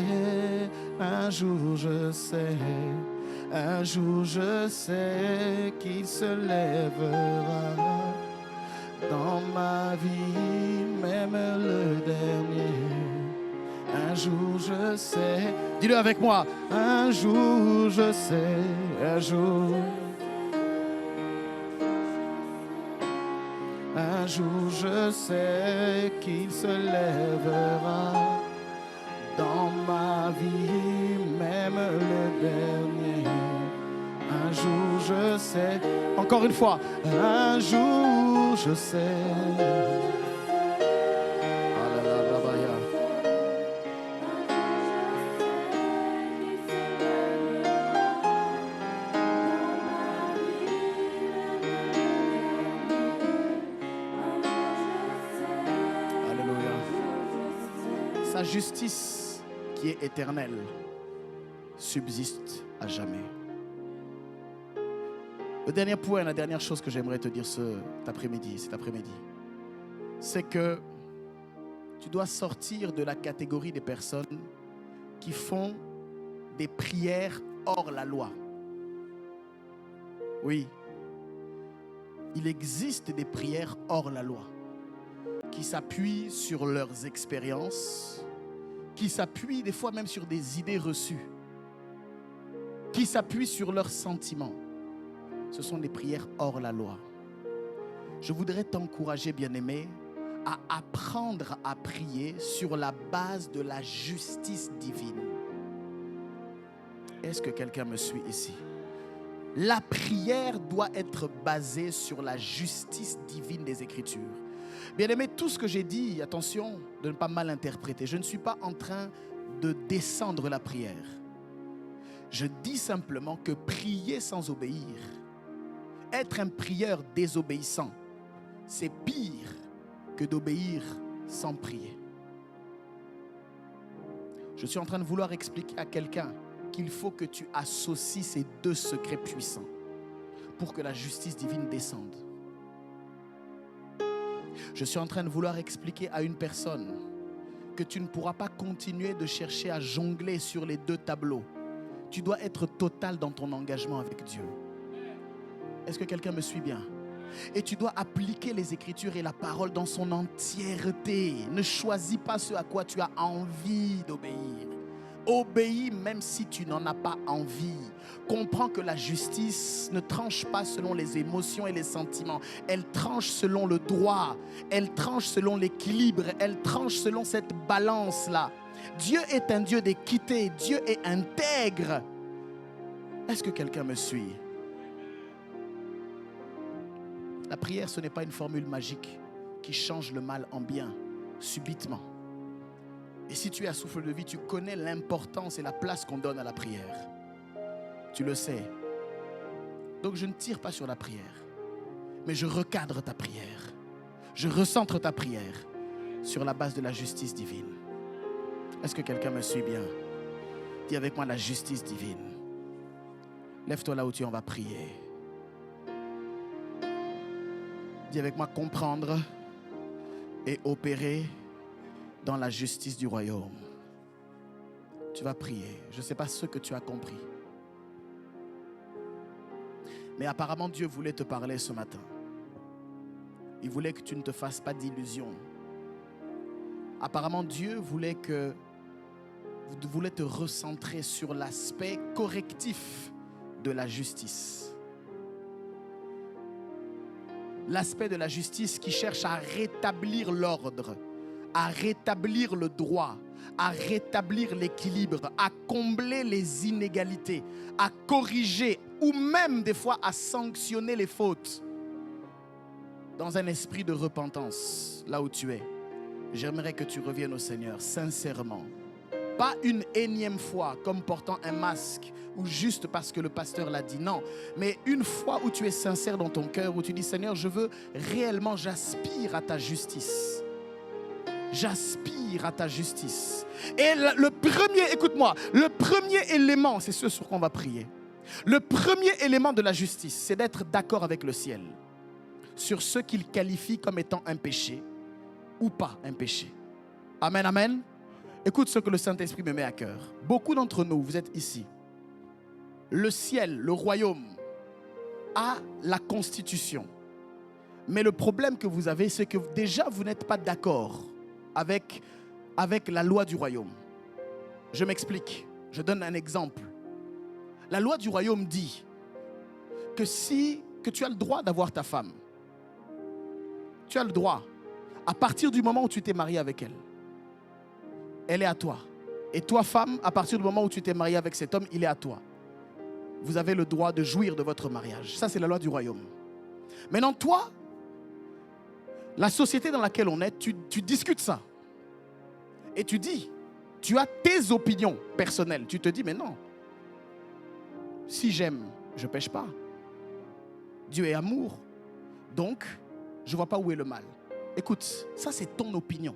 un jour je sais, un jour je sais qu'il se lèvera dans ma vie, même le dernier. Un jour je sais, dis-le avec moi, un jour je sais, un jour. Un jour je sais qu'il se lèvera dans ma vie, même le dernier. Un jour je sais, encore une fois, un jour je sais. Sa justice qui est éternelle subsiste à jamais. Le dernier point, la dernière chose que j'aimerais te dire cet après-midi, c'est que tu dois sortir de la catégorie des personnes qui font des prières hors la loi. Oui, il existe des prières hors la loi qui s'appuient sur leurs expériences, qui s'appuient des fois même sur des idées reçues, qui s'appuient sur leurs sentiments. Ce sont des prières hors la loi. Je voudrais t'encourager, bien-aimé, à apprendre à prier sur la base de la justice divine. Est-ce que quelqu'un me suit ici? La prière doit être basée sur la justice divine des Écritures. Bien-aimé, tout ce que j'ai dit, attention de ne pas mal interpréter. Je ne suis pas en train de descendre la prière. Je dis simplement que prier sans obéir, être un prieur désobéissant, c'est pire que d'obéir sans prier. Je suis en train de vouloir expliquer à quelqu'un qu'il faut que tu associes ces deux secrets puissants pour que la justice divine descende. Je suis en train de vouloir expliquer à une personne que tu ne pourras pas continuer de chercher à jongler sur les deux tableaux. Tu dois être total dans ton engagement avec Dieu. Est-ce que quelqu'un me suit bien? Et tu dois appliquer les Écritures et la parole dans son entièreté. Ne choisis pas ce à quoi tu as envie d'obéir. Obéis même si tu n'en as pas envie. Comprends que la justice ne tranche pas selon les émotions et les sentiments. Elle tranche selon le droit. Elle tranche selon l'équilibre. Elle tranche selon cette balance-là. Dieu est un Dieu d'équité. Dieu est intègre. Est-ce que quelqu'un me suit? La prière, ce n'est pas une formule magique qui change le mal en bien, subitement. Et si tu es à souffle de vie, tu connais l'importance et la place qu'on donne à la prière. Tu le sais. Donc je ne tire pas sur la prière, mais je recadre ta prière. Je recentre ta prière sur la base de la justice divine. Est-ce que quelqu'un me suit bien? Dis avec moi la justice divine. Lève-toi là où tu es, on va prier. Dis avec moi comprendre et opérer dans la justice du royaume. Tu vas prier. Je ne sais pas ce que tu as compris. Mais apparemment Dieu voulait te parler ce matin. Il voulait que tu ne te fasses pas d'illusions. Apparemment Dieu voulait te recentrer sur l'aspect correctif de la justice. L'aspect de la justice qui cherche à rétablir l'ordre, à rétablir le droit, à rétablir l'équilibre, à combler les inégalités, à corriger ou même des fois à sanctionner les fautes. Dans un esprit de repentance, là où tu es, j'aimerais que tu reviennes au Seigneur sincèrement. Pas une énième fois comme portant un masque ou juste parce que le pasteur l'a dit, non. Mais une fois où tu es sincère dans ton cœur, où tu dis Seigneur, je veux réellement, j'aspire à ta justice. J'aspire à ta justice. Et le premier, écoute-moi, le premier élément, c'est ce sur quoi on va prier. Le premier élément de la justice, c'est d'être d'accord avec le ciel sur ce qu'il qualifie comme étant un péché ou pas un péché. Amen, amen. Écoute ce que le Saint-Esprit me met à cœur. Beaucoup d'entre nous, vous êtes ici. Le ciel, le royaume, a la constitution. Mais le problème que vous avez, c'est que déjà, vous n'êtes pas d'accord avec la loi du royaume. Je m'explique. Je donne un exemple. La loi du royaume dit que tu as le droit d'avoir ta femme. Tu as le droit. À partir du moment où tu t'es marié avec elle, elle est à toi. Et toi, femme, à partir du moment où tu t'es mariée avec cet homme, il est à toi. Vous avez le droit de jouir de votre mariage. Ça, c'est la loi du royaume. Maintenant, toi, la société dans laquelle on est, tu discutes ça. Et tu dis, tu as tes opinions personnelles. Tu te dis, mais non. Si j'aime, je ne pêche pas. Dieu est amour. Donc, je ne vois pas où est le mal. Écoute, ça c'est ton opinion.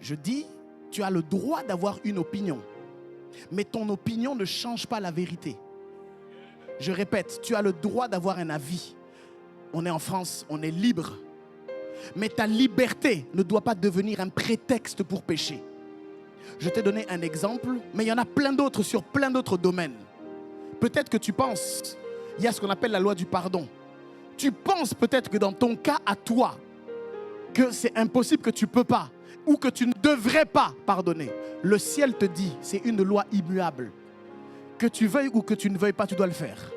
Je dis, tu as le droit d'avoir une opinion. Mais ton opinion ne change pas la vérité. Je répète, tu as le droit d'avoir un avis. On est en France, on est libre. Mais ta liberté ne doit pas devenir un prétexte pour pécher. Je t'ai donné un exemple, mais il y en a plein d'autres sur plein d'autres domaines. Peut-être que tu penses, il y a ce qu'on appelle la loi du pardon. Tu penses peut-être que dans ton cas à toi, que c'est impossible, que tu ne peux pas, ou que tu ne devrais pas pardonner. Le ciel te dit, c'est une loi immuable. Que tu veuilles ou que tu ne veuilles pas, tu dois le faire.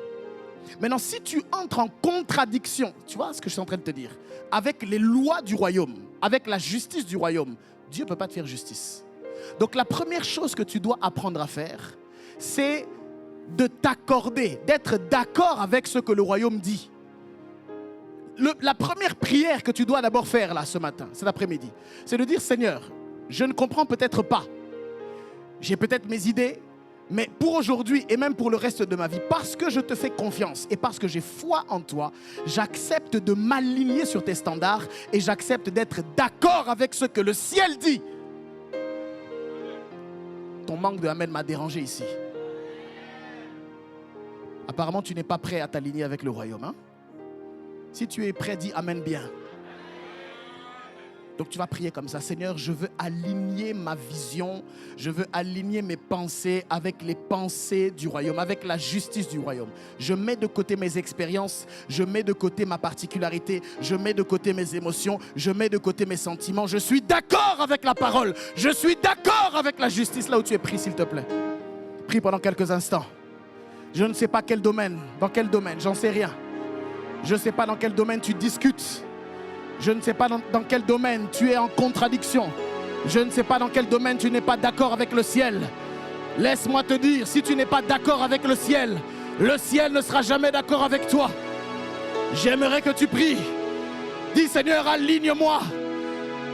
Maintenant, si tu entres en contradiction, tu vois ce que je suis en train de te dire, avec les lois du royaume, avec la justice du royaume, Dieu ne peut pas te faire justice. Donc la première chose que tu dois apprendre à faire, c'est de t'accorder, d'être d'accord avec ce que le royaume dit. La première prière que tu dois d'abord faire là ce matin, cet après-midi, c'est de dire, Seigneur, je ne comprends peut-être pas. J'ai peut-être mes idées, mais pour aujourd'hui et même pour le reste de ma vie, parce que je te fais confiance et parce que j'ai foi en toi, j'accepte de m'aligner sur tes standards et j'accepte d'être d'accord avec ce que le ciel dit. Ton manque de amen m'a dérangé ici. Apparemment, tu n'es pas prêt à t'aligner avec le royaume, hein? Si tu es prêt, dis amen bien. Donc tu vas prier comme ça. Seigneur, je veux aligner ma vision, je veux aligner mes pensées avec les pensées du royaume, avec la justice du royaume. Je mets de côté mes expériences, je mets de côté ma particularité, je mets de côté mes émotions, je mets de côté mes sentiments. Je suis d'accord avec la parole, je suis d'accord avec la justice. Là où tu es pris, s'il te plaît. Prie pendant quelques instants. Je ne sais pas quel domaine, dans quel domaine, j'en sais rien. Je ne sais pas dans quel domaine tu discutes. Je ne sais pas dans quel domaine tu es en contradiction. Je ne sais pas dans quel domaine tu n'es pas d'accord avec le ciel. Laisse-moi te dire, si tu n'es pas d'accord avec le ciel ne sera jamais d'accord avec toi. J'aimerais que tu pries. Dis, Seigneur, aligne-moi.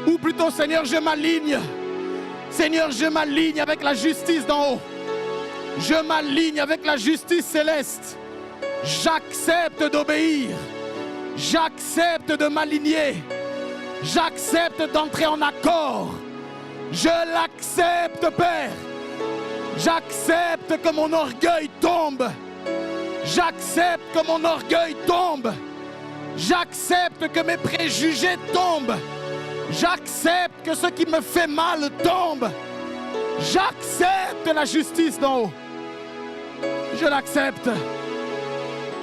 Ou plutôt, Seigneur, je m'aligne. Seigneur, je m'aligne avec la justice d'en haut. Je m'aligne avec la justice céleste. J'accepte d'obéir. J'accepte de m'aligner. J'accepte d'entrer en accord. Je l'accepte, Père. J'accepte que mon orgueil tombe. J'accepte que mon orgueil tombe. J'accepte que mes préjugés tombent. J'accepte que ce qui me fait mal tombe. J'accepte la justice d'en haut. Je l'accepte.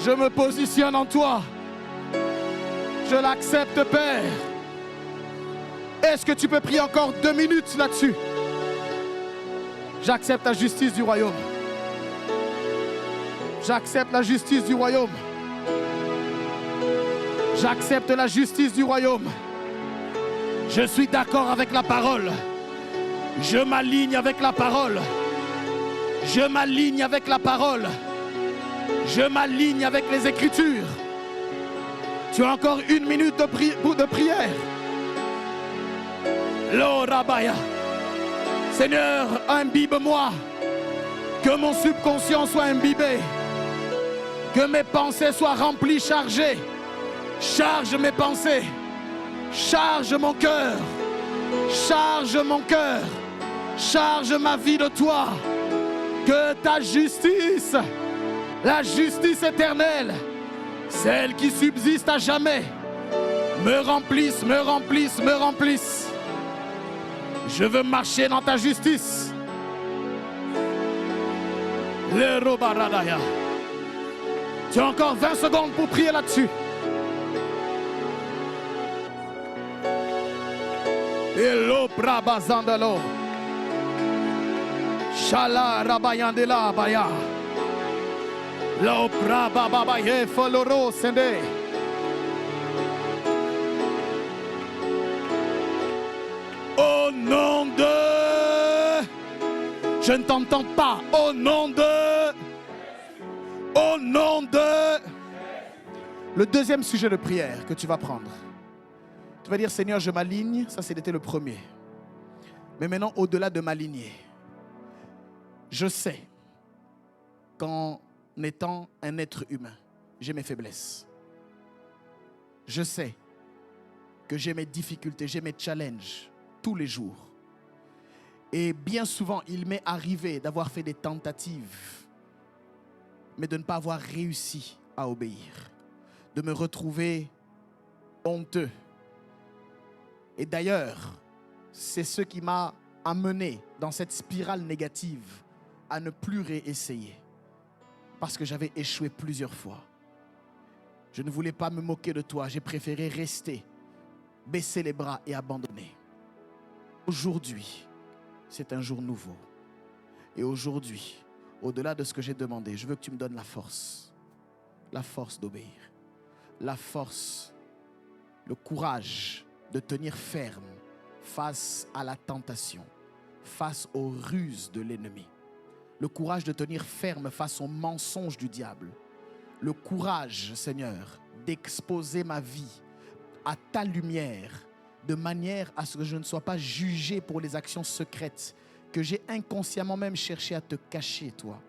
Je me positionne en toi. Je l'accepte, Père. Est-ce que tu peux prier encore 2 minutes là-dessus? J'accepte la justice du royaume. J'accepte la justice du royaume. J'accepte la justice du royaume. Je suis d'accord avec la parole. Je m'aligne avec la parole. Je m'aligne avec la parole. Je m'aligne avec les Écritures. Tu as encore 1 minute de prière. L'orabaya. Seigneur, imbibe-moi. Que mon subconscient soit imbibé. Que mes pensées soient remplies, chargées. Charge mes pensées. Charge mon cœur. Charge mon cœur. Charge ma vie de toi. Que ta justice, la justice éternelle, celle qui subsiste à jamais, me remplisse, me remplisse, me remplisse. Je veux marcher dans ta justice. Le robaradaya. Tu as encore 20 secondes pour prier là-dessus. Hello brabazandalo. Shala rabayandela baya. Lo brababaye foloro sende. Au nom de Je ne t'entends pas. Au nom de... Au nom de... Le deuxième sujet de prière que tu vas prendre. Tu vas dire, Seigneur, je m'aligne. Ça, c'était le premier. Mais maintenant, au-delà de m'aligner, je sais qu'en étant un être humain, j'ai mes faiblesses. Je sais que j'ai mes difficultés, j'ai mes challenges tous les jours. Et bien souvent, il m'est arrivé d'avoir fait des tentatives, mais de ne pas avoir réussi à obéir. De me retrouver honteux. Et d'ailleurs, c'est ce qui m'a amené dans cette spirale négative à ne plus réessayer. Parce que j'avais échoué plusieurs fois. Je ne voulais pas me moquer de toi. J'ai préféré rester, baisser les bras et abandonner. Aujourd'hui, c'est un jour nouveau. Et aujourd'hui, au-delà de ce que j'ai demandé, je veux que tu me donnes la force d'obéir. La force, le courage de tenir ferme face à la tentation, face aux ruses de l'ennemi. Le courage de tenir ferme face aux mensonges du diable. Le courage, Seigneur, d'exposer ma vie à ta lumière, de manière à ce que je ne sois pas jugé pour les actions secrètes que j'ai inconsciemment même cherché à te cacher, toi.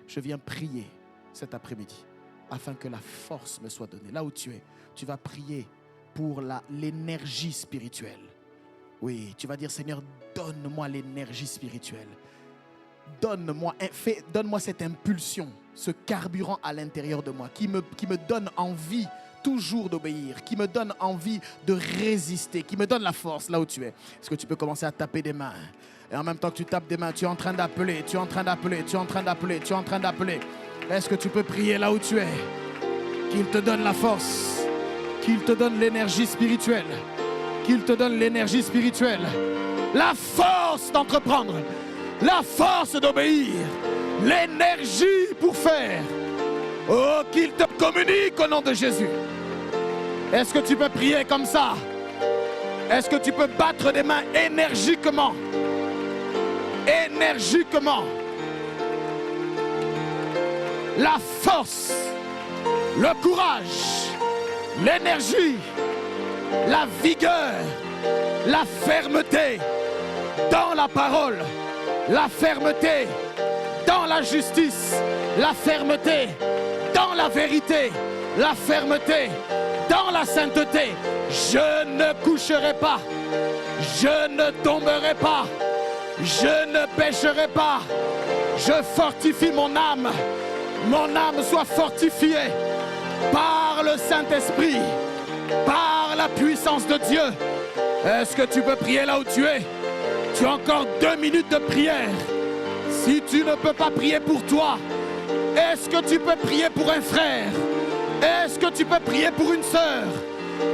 Je viens prier cet après-midi afin que la force me soit donnée. Là où tu es, tu vas prier pour l'énergie spirituelle. Oui, tu vas dire, Seigneur, donne-moi l'énergie spirituelle. Donne-moi cette impulsion, ce carburant à l'intérieur de moi qui me donne envie toujours d'obéir, qui me donne envie de résister, qui me donne la force là où tu es. Est-ce que tu peux commencer à taper des mains? Et en même temps que tu tapes des mains, tu es en train d'appeler, tu es en train d'appeler, tu es en train d'appeler, tu es en train d'appeler. Est-ce que tu peux prier là où tu es? Qu'il te donne la force, qu'il te donne l'énergie spirituelle, qu'il te donne l'énergie spirituelle, la force d'entreprendre, la force d'obéir, l'énergie pour faire. Oh, qu'il te communique au nom de Jésus. Est-ce que tu peux prier comme ça? Est-ce que tu peux battre des mains énergiquement? Énergiquement. La force, le courage, l'énergie, la vigueur, la fermeté dans la parole, la fermeté dans la justice, la fermeté dans la vérité, la fermeté dans la sainteté. Je ne coucherai pas, je ne tomberai pas, je ne pécherai pas. Je fortifie mon âme soit fortifiée par le Saint-Esprit, par la puissance de Dieu. Est-ce que tu peux prier là où tu es? Tu as encore 2 minutes de prière. Si tu ne peux pas prier pour toi, est-ce que tu peux prier pour un frère? Est-ce que tu peux prier pour une sœur?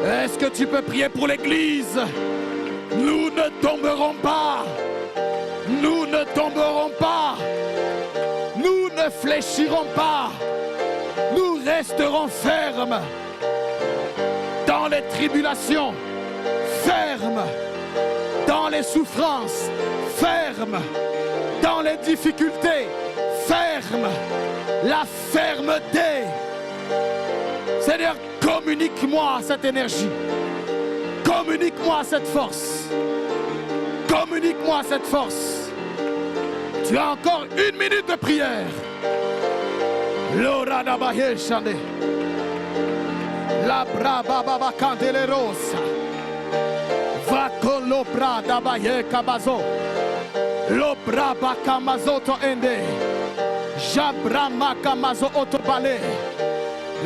Est-ce que tu peux prier pour l'Église? Nous ne tomberons pas. Nous ne tomberons pas. Nous ne fléchirons pas. Nous resterons fermes dans les tribulations, fermes dans les souffrances, fermes dans les difficultés, fermes. La fermeté. Seigneur, communique-moi cette énergie. Communique-moi cette force. Communique-moi cette force. Tu as encore 1 minute de prière. L'ora da baheshande. La braba baba candelerosa. Va con lo brada baye kabazo. Lo braba kamazoto ende. Jabra makamazo otobale.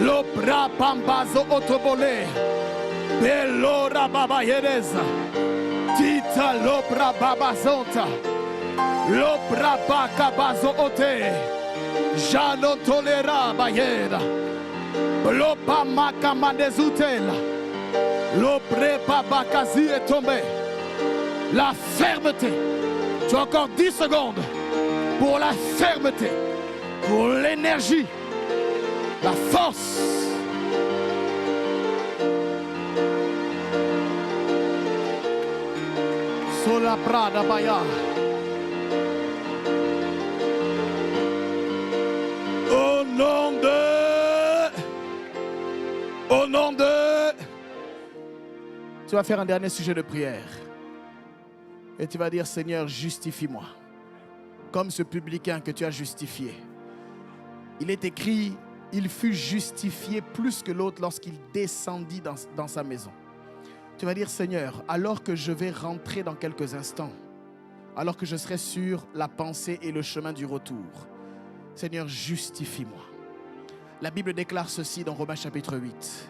Lo brabambazo otobole. Belora baba yereza. Tita lo brababazonta. Lo brabakabazo ote. Jano tolera bayera. Lo bamakamandezutela. Lo brebabakazi est tombé. La fermeté. Tu as encore 10 secondes pour la fermeté, pour l'énergie, la force. Sola prada baya. Tu vas faire un dernier sujet de prière. Et tu vas dire, Seigneur, justifie-moi. Comme ce publicain que tu as justifié. Il est écrit, il fut justifié plus que l'autre lorsqu'il descendit dans sa maison. Tu vas dire, Seigneur, alors que je vais rentrer dans quelques instants, alors que je serai sur la pensée et le chemin du retour, Seigneur, justifie-moi. La Bible déclare ceci dans Romains chapitre 8.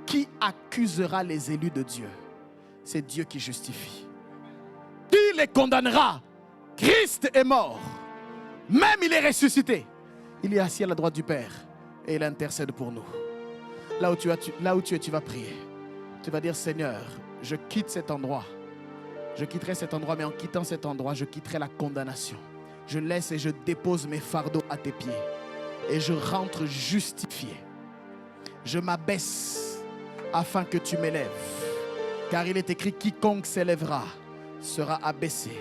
Qui accusera les élus de Dieu? C'est Dieu qui justifie. Qui les condamnera? Christ est mort. Même il est ressuscité. Il est assis à la droite du Père et il intercède pour nous. Là où tu es, tu vas prier. Tu vas dire, Seigneur, je quitte cet endroit. Je quitterai cet endroit, mais en quittant cet endroit, je quitterai la condamnation. Je laisse et je dépose mes fardeaux à tes pieds. Et je rentre justifié. Je m'abaisse afin que tu m'élèves. Car il est écrit, quiconque s'élèvera sera abaissé.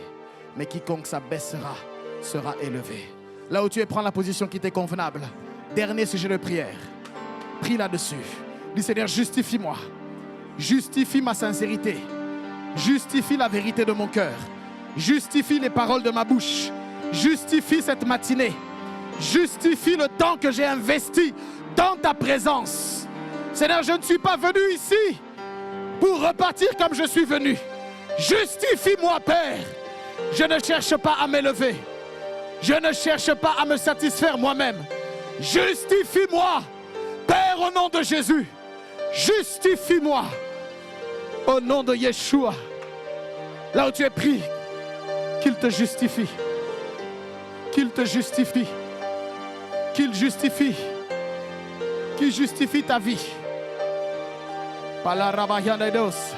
Mais quiconque s'abaissera sera élevé. Là où tu es, prends la position qui t'est convenable. Dernier sujet de prière. Prie là-dessus. Dis, Seigneur, justifie-moi. Justifie ma sincérité. Justifie la vérité de mon cœur. Justifie les paroles de ma bouche. Justifie cette matinée. Justifie le temps que j'ai investi dans ta présence. Seigneur, je ne suis pas venu ici pour repartir comme je suis venu. Justifie-moi, Père. Je ne cherche pas à m'élever. Je ne cherche pas à me satisfaire moi-même. Justifie-moi, Père, au nom de Jésus. Justifie-moi, au nom de Yeshua. Là où tu es pris, qu'il te justifie. Qu'il te justifie. Qu'il justifie. Qu'il justifie ta vie. Palarabayanedos.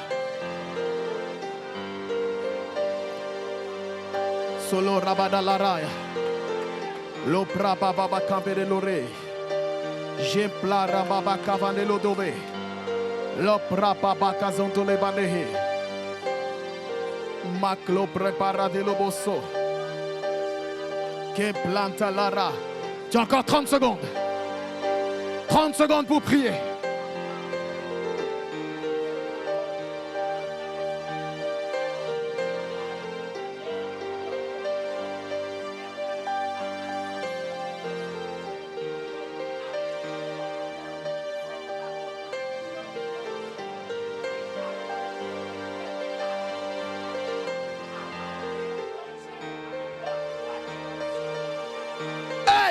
Solo rabadalaraya. Lopra baba kambere lore. Jempla rababa kavanelo dobe. Lopra baba kazonto lebanehe. Maklo prepara de loboso. Que planta lara. Tu as encore 30 secondes. 30 secondes pour prier.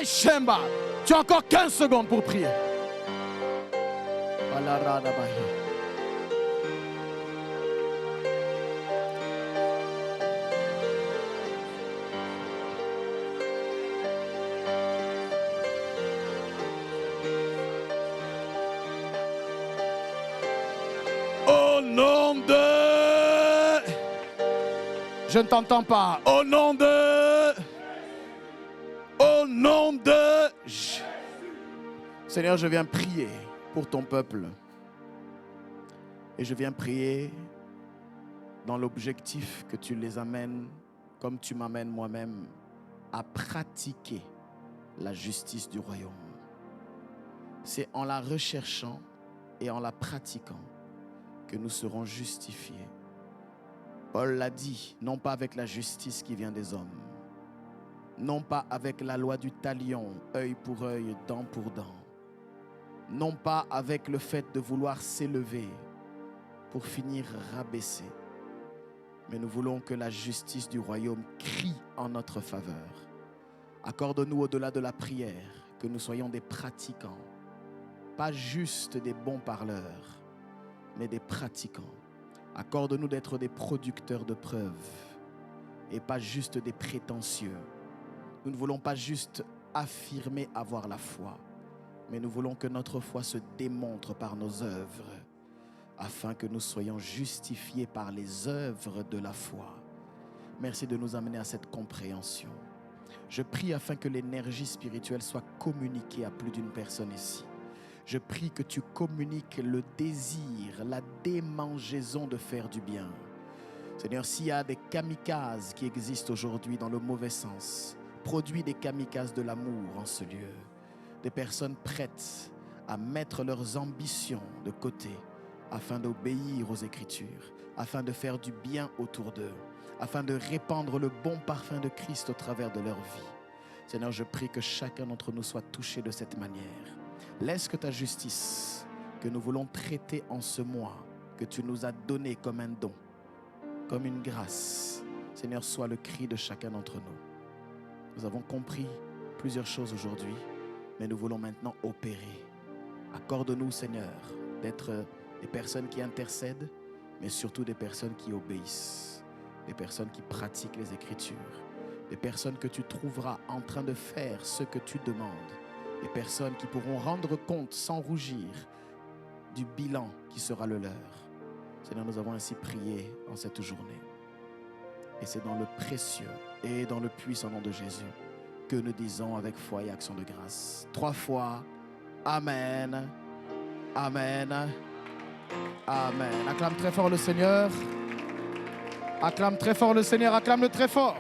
Shemba, tu as encore 15 secondes pour prier. Au nom de... Je ne t'entends pas. Au nom de... Au nom de... Seigneur, je viens prier pour ton peuple. Et je viens prier dans l'objectif que tu les amènes, comme tu m'amènes moi-même, à pratiquer la justice du royaume. C'est en la recherchant et en la pratiquant que nous serons justifiés. Paul l'a dit, non pas avec la justice qui vient des hommes, non pas avec la loi du talion, œil pour œil, dent pour dent. Non pas avec le fait de vouloir s'élever pour finir rabaissé. Mais nous voulons que la justice du royaume crie en notre faveur. Accorde-nous au-delà de la prière que nous soyons des pratiquants. Pas juste des bons parleurs, mais des pratiquants. Accorde-nous d'être des producteurs de preuves et pas juste des prétentieux. Nous ne voulons pas juste affirmer avoir la foi, mais nous voulons que notre foi se démontre par nos œuvres, afin que nous soyons justifiés par les œuvres de la foi. Merci de nous amener à cette compréhension. Je prie afin que l'énergie spirituelle soit communiquée à plus d'une personne ici. Je prie que tu communiques le désir, la démangeaison de faire du bien. Seigneur, s'il y a des kamikazes qui existent aujourd'hui dans le mauvais sens, produis des kamikazes de l'amour en ce lieu. Des personnes prêtes à mettre leurs ambitions de côté afin d'obéir aux Écritures, afin de faire du bien autour d'eux, afin de répandre le bon parfum de Christ au travers de leur vie. Seigneur, je prie que chacun d'entre nous soit touché de cette manière. Laisse que ta justice, que nous voulons traiter en ce mois, que tu nous as donné comme un don, comme une grâce, Seigneur, soit le cri de chacun d'entre nous. Nous avons compris plusieurs choses aujourd'hui, mais nous voulons maintenant opérer. Accorde-nous, Seigneur, d'être des personnes qui intercèdent, mais surtout des personnes qui obéissent, des personnes qui pratiquent les Écritures, des personnes que tu trouveras en train de faire ce que tu demandes, des personnes qui pourront rendre compte sans rougir du bilan qui sera le leur. Seigneur, nous avons ainsi prié en cette journée. Et c'est dans le précieux et dans le puissant nom de Jésus que nous disons avec foi et action de grâce. 3 fois, Amen, Amen, Amen. Acclame très fort le Seigneur. Acclame très fort le Seigneur, acclame-le très fort.